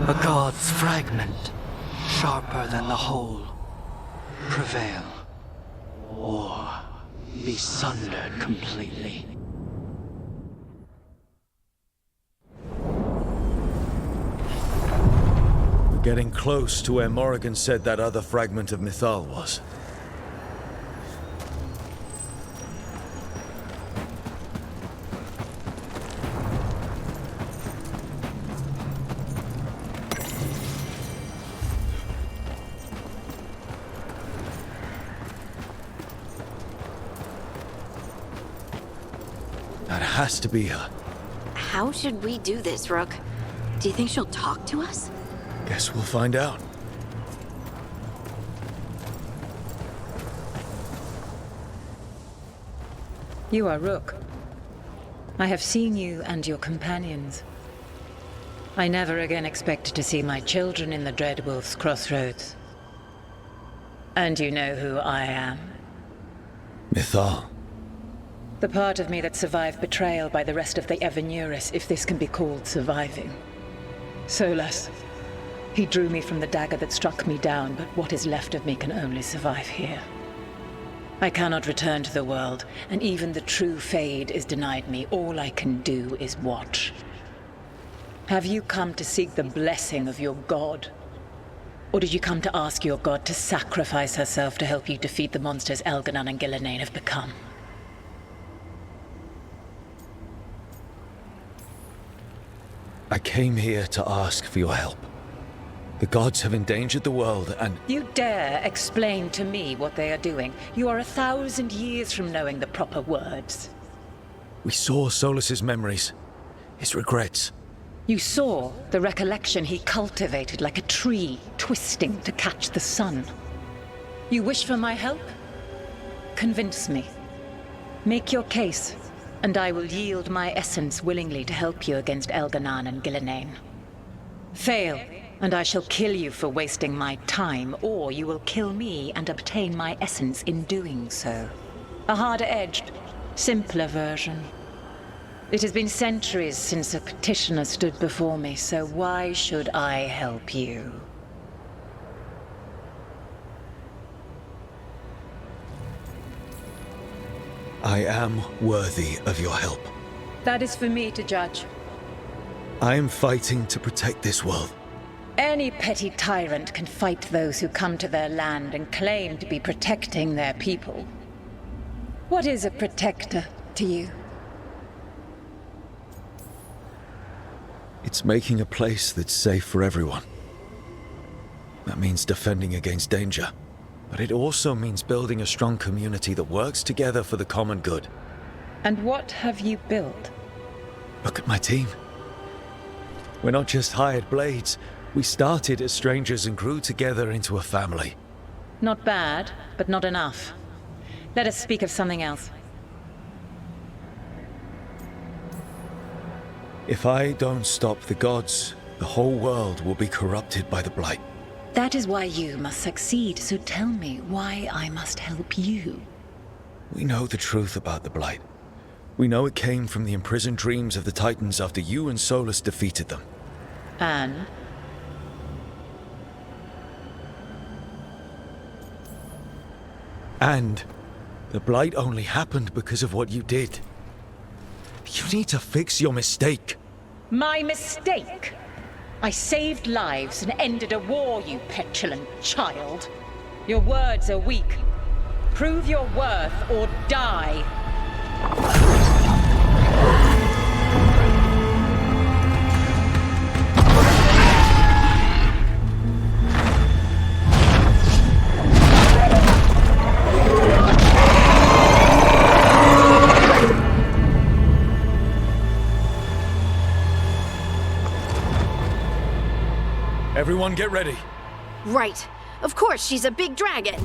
Speaker 8: A god's fragment, sharper than the whole. Prevail, or be sundered completely.
Speaker 13: We're getting close to where Morrigan said that other fragment of Mythal was. That has to be her.
Speaker 2: How should we do this, Rook? Do you think she'll talk to us?
Speaker 13: Guess we'll find out.
Speaker 9: You are Rook. I have seen you and your companions. I never again expected to see my children in the Dreadwolf's crossroads. And you know who I am.
Speaker 13: Mythal.
Speaker 9: The part of me that survived betrayal by the rest of the Evenuris, if this can be called surviving. Solas. He drew me from the dagger that struck me down, but what is left of me can only survive here. I cannot return to the world, and even the true Fade is denied me. All I can do is watch. Have you come to seek the blessing of your god? Or did you come to ask your god to sacrifice herself to help you defeat the monsters Elganon and Gillenane have become?
Speaker 13: I came here to ask for your help. The gods have endangered the world and...
Speaker 9: You dare explain to me what they are doing? You are 1,000 years from knowing the proper words.
Speaker 13: We saw Solas's memories, his regrets.
Speaker 9: You saw the recollection he cultivated like a tree, twisting to catch the sun. You wish for my help? Convince me. Make your case, and I will yield my essence willingly to help you against Elganon and Gillenane. Fail, and I shall kill you for wasting my time, or you will kill me and obtain my essence in doing so. A harder-edged, simpler version. It has been centuries since a petitioner stood before me, so why should I help you?
Speaker 13: I am worthy of your help.
Speaker 9: That is for me to judge.
Speaker 13: I am fighting to protect this world.
Speaker 9: Any petty tyrant can fight those who come to their land and claim to be protecting their people. What is a protector to you?
Speaker 13: It's making a place that's safe for everyone. That means defending against danger. But it also means building a strong community that works together for the common good.
Speaker 9: And what have you built?
Speaker 13: Look at my team. We're not just hired blades. We started as strangers and grew together into a family.
Speaker 9: Not bad, but not enough. Let us speak of something else.
Speaker 13: If I don't stop the gods, the whole world will be corrupted by the Blight.
Speaker 9: That is why you must succeed, so tell me why I must help you.
Speaker 13: We know the truth about the Blight. We know it came from the imprisoned dreams of the Titans after you and Solas defeated them.
Speaker 9: And?
Speaker 13: And the Blight only happened because of what you did. You need to fix your mistake.
Speaker 9: My mistake? I saved lives and ended a war, you petulant child. Your words are weak. Prove your worth or die.
Speaker 13: Everyone get ready.
Speaker 2: Right. Of course, she's a big dragon.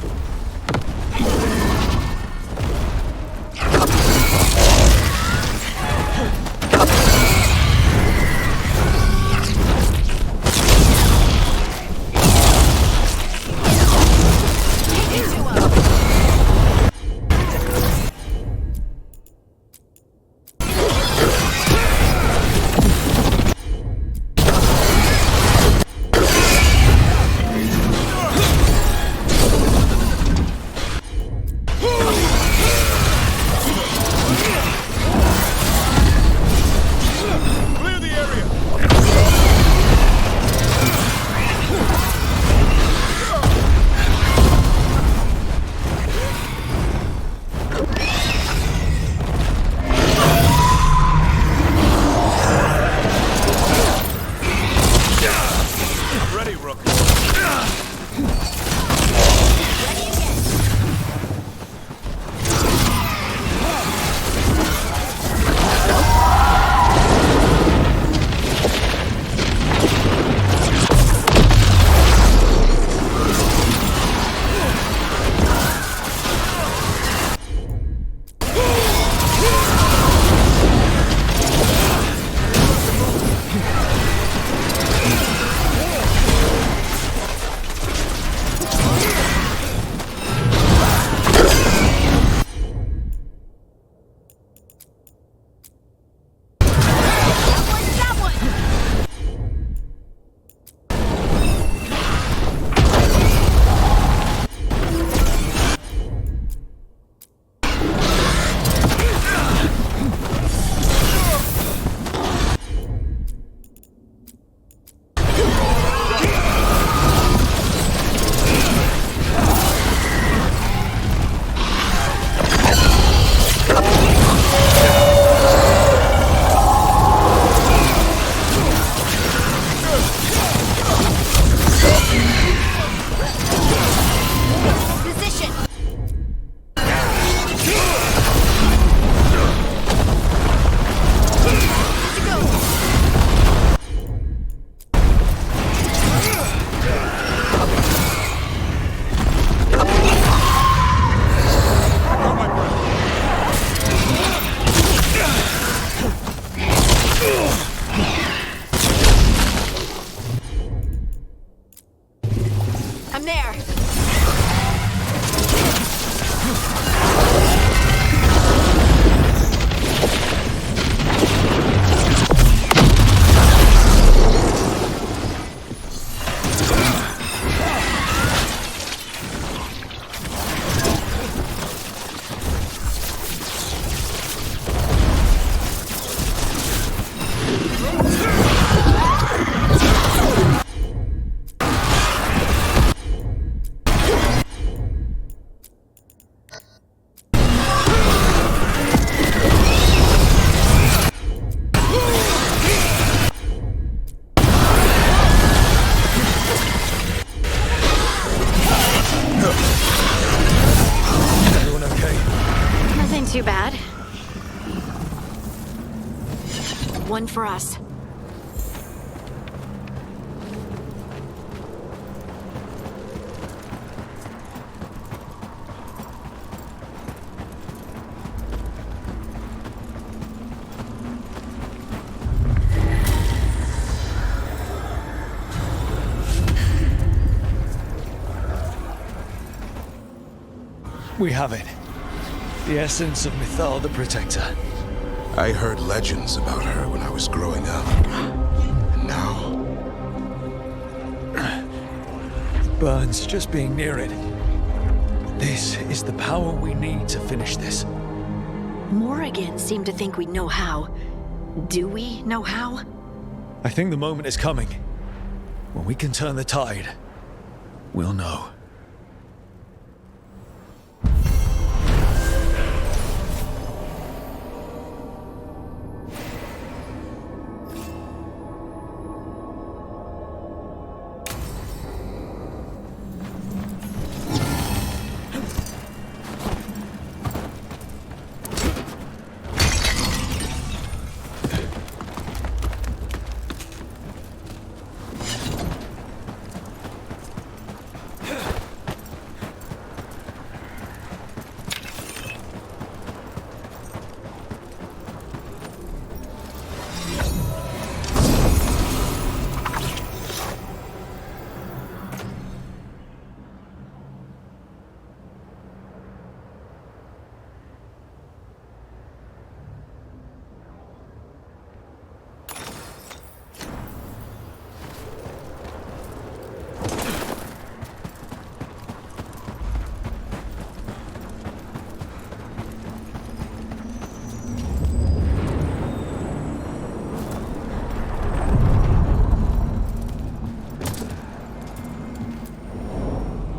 Speaker 2: them there! Too bad. One for us.
Speaker 13: We have it. The essence of Mythal the Protector.
Speaker 5: I heard legends about her when I was growing up. And now...
Speaker 13: Burns just being near it. This is the power we need to finish this.
Speaker 2: Morrigan seemed to think we'd know how. Do we know how?
Speaker 13: I think the moment is coming. When we can turn the tide, we'll know.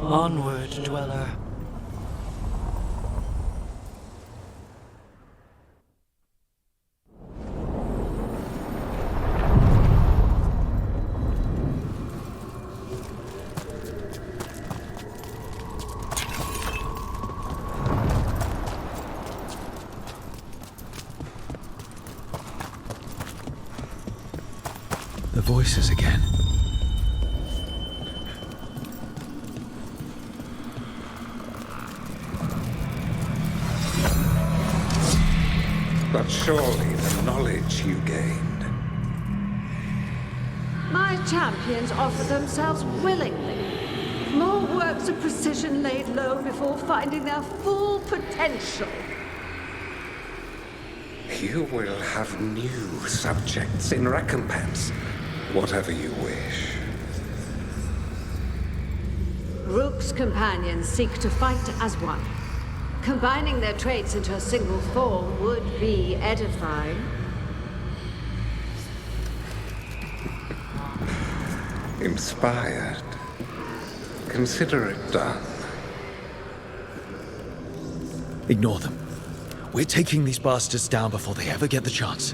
Speaker 8: Onward, dweller.
Speaker 13: The voices again.
Speaker 16: But surely the knowledge you gained.
Speaker 17: My champions offer themselves willingly. More works of precision laid low before finding their full potential.
Speaker 16: You will have new subjects in recompense, whatever you wish.
Speaker 17: Rook's companions seek to fight as one. Combining their traits into a single form would be edifying.
Speaker 16: Inspired. Consider it done.
Speaker 13: Ignore them. We're taking these bastards down before they ever get the chance.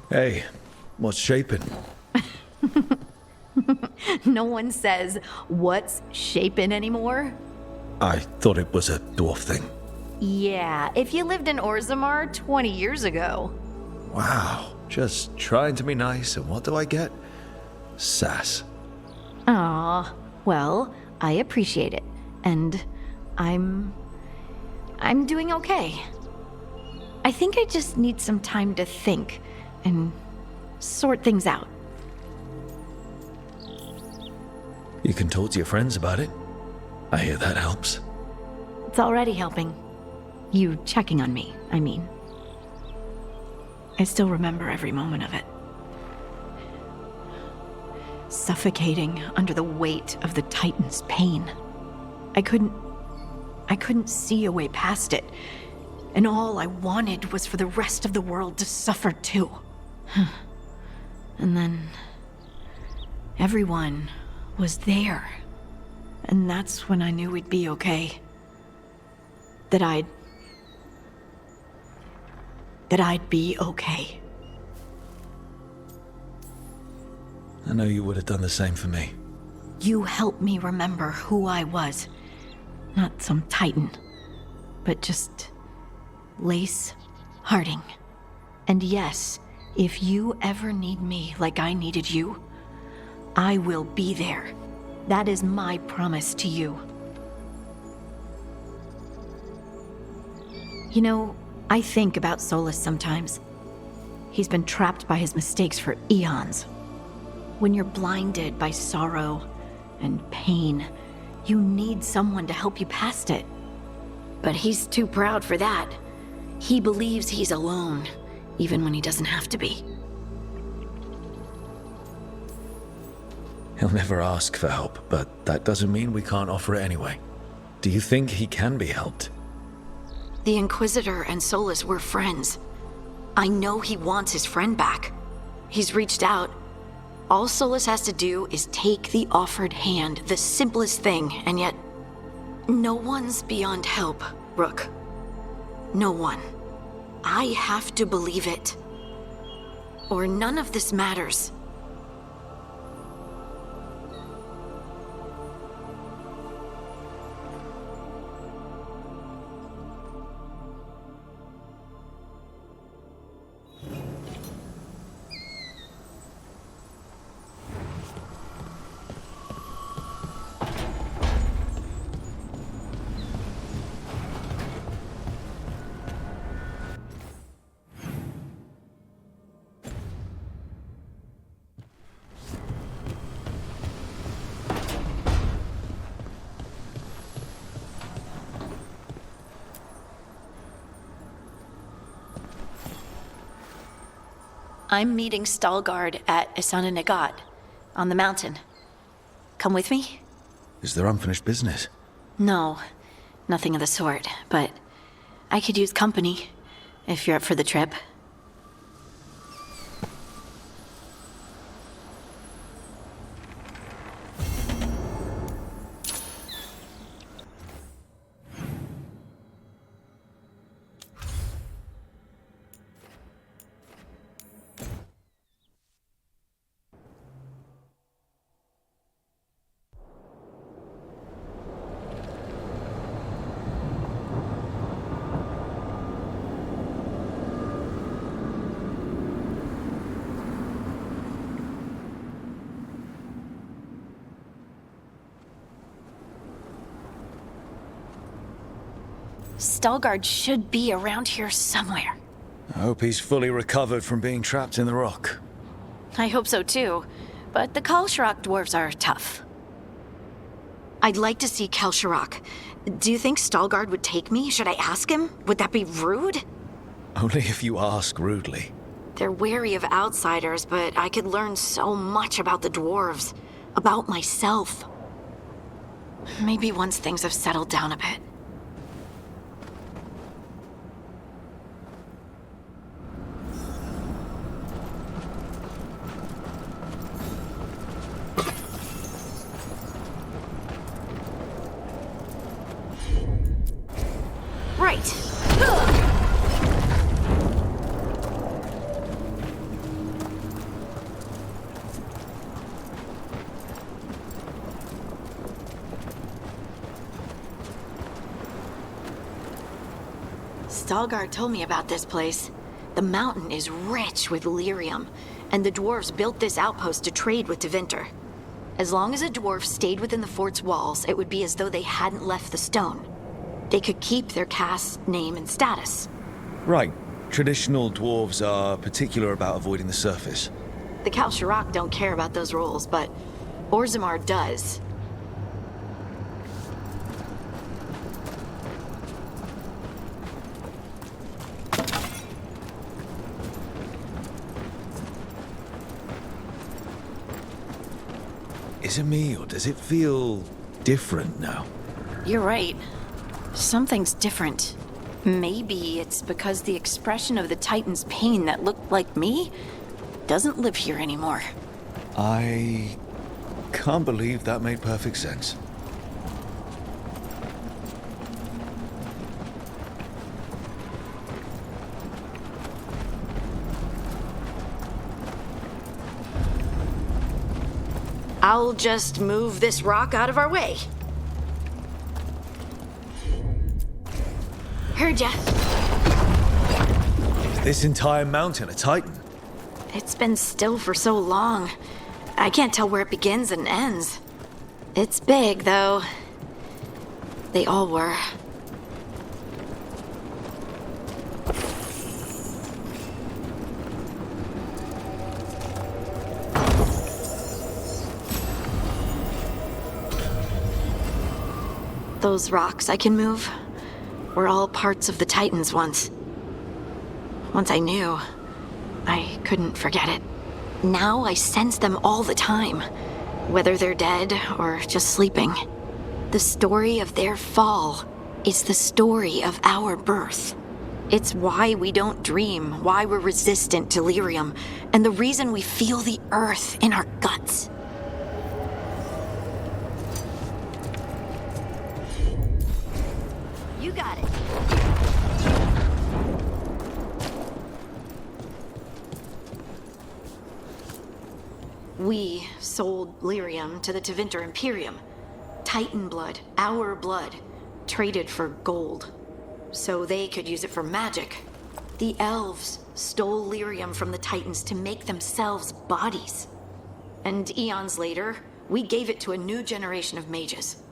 Speaker 13: Hey, what's shaping?
Speaker 2: No one says, what's shaping anymore?
Speaker 13: I thought it was a dwarf thing.
Speaker 2: Yeah, if you lived in Orzammar 20 years ago.
Speaker 13: Wow, just trying to be nice, and what do I get? Sass.
Speaker 2: Aw, well, I appreciate it. And I'm doing okay. I think I just need some time to think and sort things out.
Speaker 13: You can talk to your friends about it. I hear that helps.
Speaker 2: It's already helping. You checking on me, I mean. I still remember every moment of it. Suffocating under the weight of the Titan's pain. I couldn't see a way past it. And all I wanted was for the rest of the world to suffer too. And then everyone was there. And that's when I knew we'd be okay. That I'd be okay.
Speaker 13: I know you would have done the same for me.
Speaker 2: You helped me remember who I was. Not some titan, but just Lace Harding. And yes, if you ever need me like I needed you, I will be there. That is my promise to you. You know, I think about Solas sometimes. He's been trapped by his mistakes for eons. When you're blinded by sorrow and pain, you need someone to help you past it. But he's too proud for that. He believes he's alone, even when he doesn't have to be.
Speaker 13: He'll never ask for help, but that doesn't mean we can't offer it anyway. Do you think he can be helped?
Speaker 2: The Inquisitor and Solas were friends. I know he wants his friend back. He's reached out. All Solas has to do is take the offered hand, the simplest thing, and yet no one's beyond help, Rook. No one. I have to believe it. Or none of this matters. I'm meeting Veilguard at Isananagat, on the mountain. Come with me?
Speaker 13: Is there unfinished business?
Speaker 2: No, nothing of the sort, but I could use company, if you're up for the trip. Veilguard should be around here somewhere.
Speaker 13: I hope he's fully recovered from being trapped in the rock.
Speaker 2: I hope so too, but the Kalsharak dwarves are tough. I'd like to see Kalsharak. Do you think Veilguard would take me? Should I ask him? Would that be rude?
Speaker 13: Only if you ask rudely.
Speaker 2: They're wary of outsiders, but I could learn so much about the dwarves. About myself. Maybe once things have settled down a bit. Right. Veilguard told me about this place. The mountain is rich with lyrium, and the dwarves built this outpost to trade with Tevinter. As long as a dwarf stayed within the fort's walls, it would be as though they hadn't left the stone. They could keep their caste, name, and status.
Speaker 13: Right. Traditional dwarves are particular about avoiding the surface.
Speaker 2: The Kalsharak don't care about those rules, but Orzammar does.
Speaker 13: Is it me, or does it feel different now?
Speaker 2: You're right. Something's different. Maybe it's because the expression of the Titan's pain that looked like me doesn't live here anymore.
Speaker 13: I can't believe that made perfect sense.
Speaker 2: I'll just move this rock out of our way. Heard ya.
Speaker 13: Is this entire mountain a Titan?
Speaker 2: It's been still for so long. I can't tell where it begins and ends. It's big, though. They all were. Those rocks I can move were all parts of the Titans once. Once I knew, I couldn't forget it. Now I sense them all the time, whether they're dead or just sleeping. The story of their fall is the story of our birth. It's why we don't dream, why we're resistant to lyrium, and the reason we feel the earth in our guts. You got it. We sold lyrium to the Tevinter Imperium. Titan blood, our blood, traded for gold. So they could use it for magic. The elves stole lyrium from the Titans to make themselves bodies. And eons later, we gave it to a new generation of mages.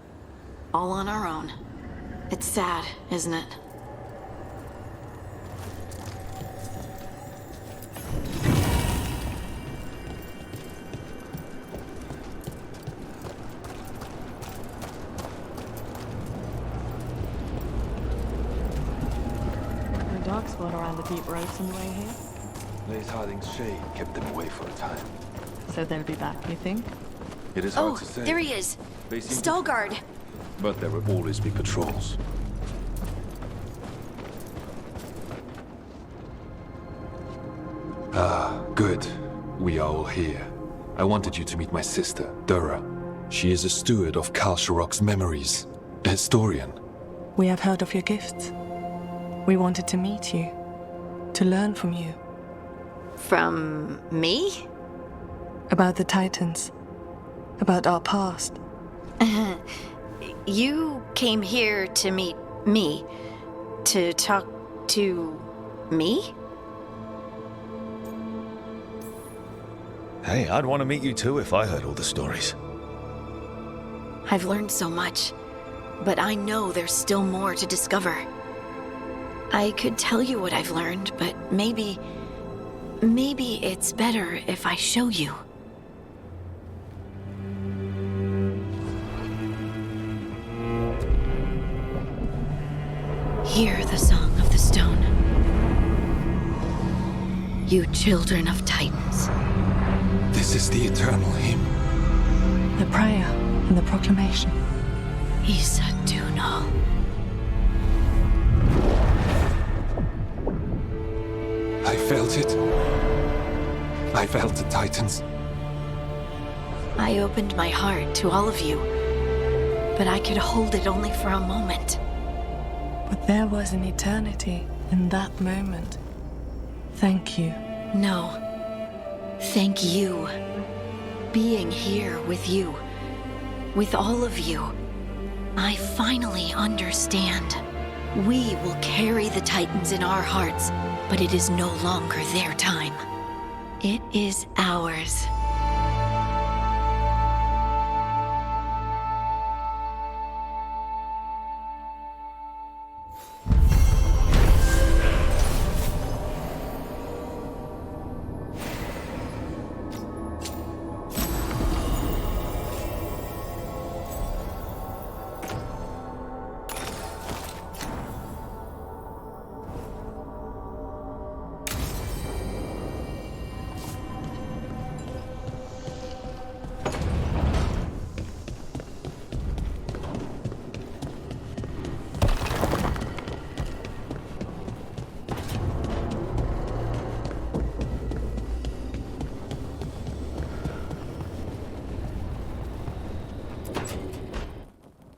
Speaker 2: All on our own. It's sad, isn't it?
Speaker 18: A dark spot around the deep road some way here.
Speaker 7: Lace Harding's shade kept them away for a time.
Speaker 18: So they'll be back, you think?
Speaker 7: It is hard to say.
Speaker 2: There he is.
Speaker 7: They seem
Speaker 2: Stalguard.
Speaker 7: But there will always be patrols. Ah, good. We are all here. I wanted you to meet my sister, Dura. She is a steward of Kalsharok's memories, a historian.
Speaker 18: We have heard of your gifts. We wanted to meet you, to learn from you.
Speaker 2: From me?
Speaker 18: About the Titans, about our past.
Speaker 2: You came here to meet me, to talk to me?
Speaker 13: Hey, I'd want to meet you too if I heard all the stories.
Speaker 2: I've learned so much, but I know there's still more to discover. I could tell you what I've learned, but maybe it's better if I show you. Hear the song of the stone. You children of Titans.
Speaker 7: This is the eternal hymn.
Speaker 18: The prayer and the proclamation.
Speaker 2: Isa Dunal.
Speaker 7: I felt it. I felt the Titans.
Speaker 2: I opened my heart to all of you, but I could hold it only for a moment.
Speaker 18: But there was an eternity in that moment. Thank you.
Speaker 2: No. Thank you. Being here with you, with all of you, I finally understand. We will carry the Titans in our hearts, but it is no longer their time. It is ours.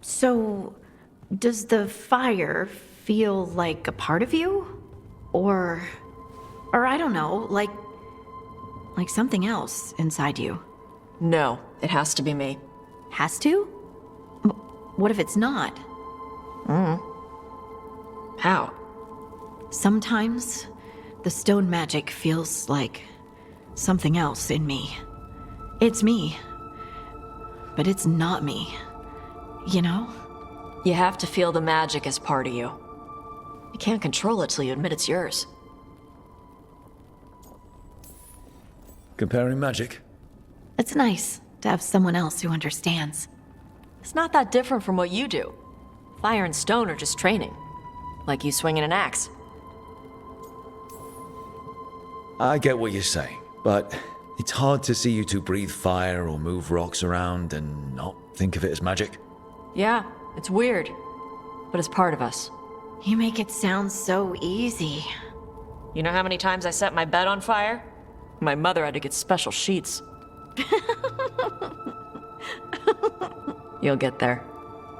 Speaker 2: So, does the fire feel like a part of you? Or I don't know, like something else inside you?
Speaker 4: No, it has to be me.
Speaker 2: Has to? What if it's not?
Speaker 4: How?
Speaker 2: Sometimes the stone magic feels like something else in me. It's me, but it's not me. You know?
Speaker 4: You have to feel the magic as part of you. You can't control it till you admit it's yours.
Speaker 13: Comparing magic?
Speaker 2: It's nice to have someone else who understands.
Speaker 4: It's not that different from what you do. Fire and stone are just training. Like you swinging an axe.
Speaker 13: I get what you're saying, but it's hard to see you two breathe fire or move rocks around and not think of it as magic.
Speaker 4: Yeah, it's weird, but it's part of us.
Speaker 2: You make it sound so easy.
Speaker 4: You know how many times I set my bed on fire? My mother had to get special sheets. You'll get there.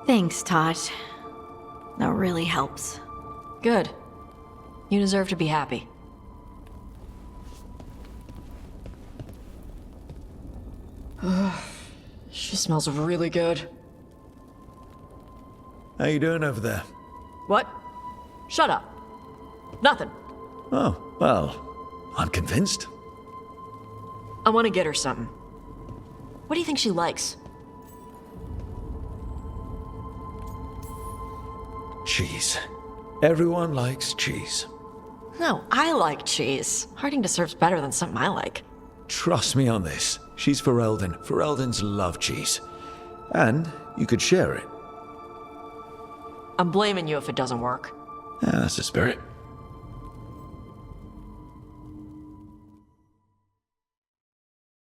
Speaker 2: Thanks, Tosh. That really helps.
Speaker 4: Good. You deserve to be happy. She smells really good.
Speaker 13: How you doing over there?
Speaker 4: What? Shut up. Nothing.
Speaker 13: Oh, well, I'm convinced.
Speaker 4: I want to get her something. What do you think she likes?
Speaker 13: Cheese. Everyone likes cheese.
Speaker 4: No, I like cheese. Harding deserves better than something I like.
Speaker 13: Trust me on this. She's Ferelden. Fereldens love cheese. And you could share it.
Speaker 4: I'm blaming you if it doesn't work.
Speaker 13: That's the spirit.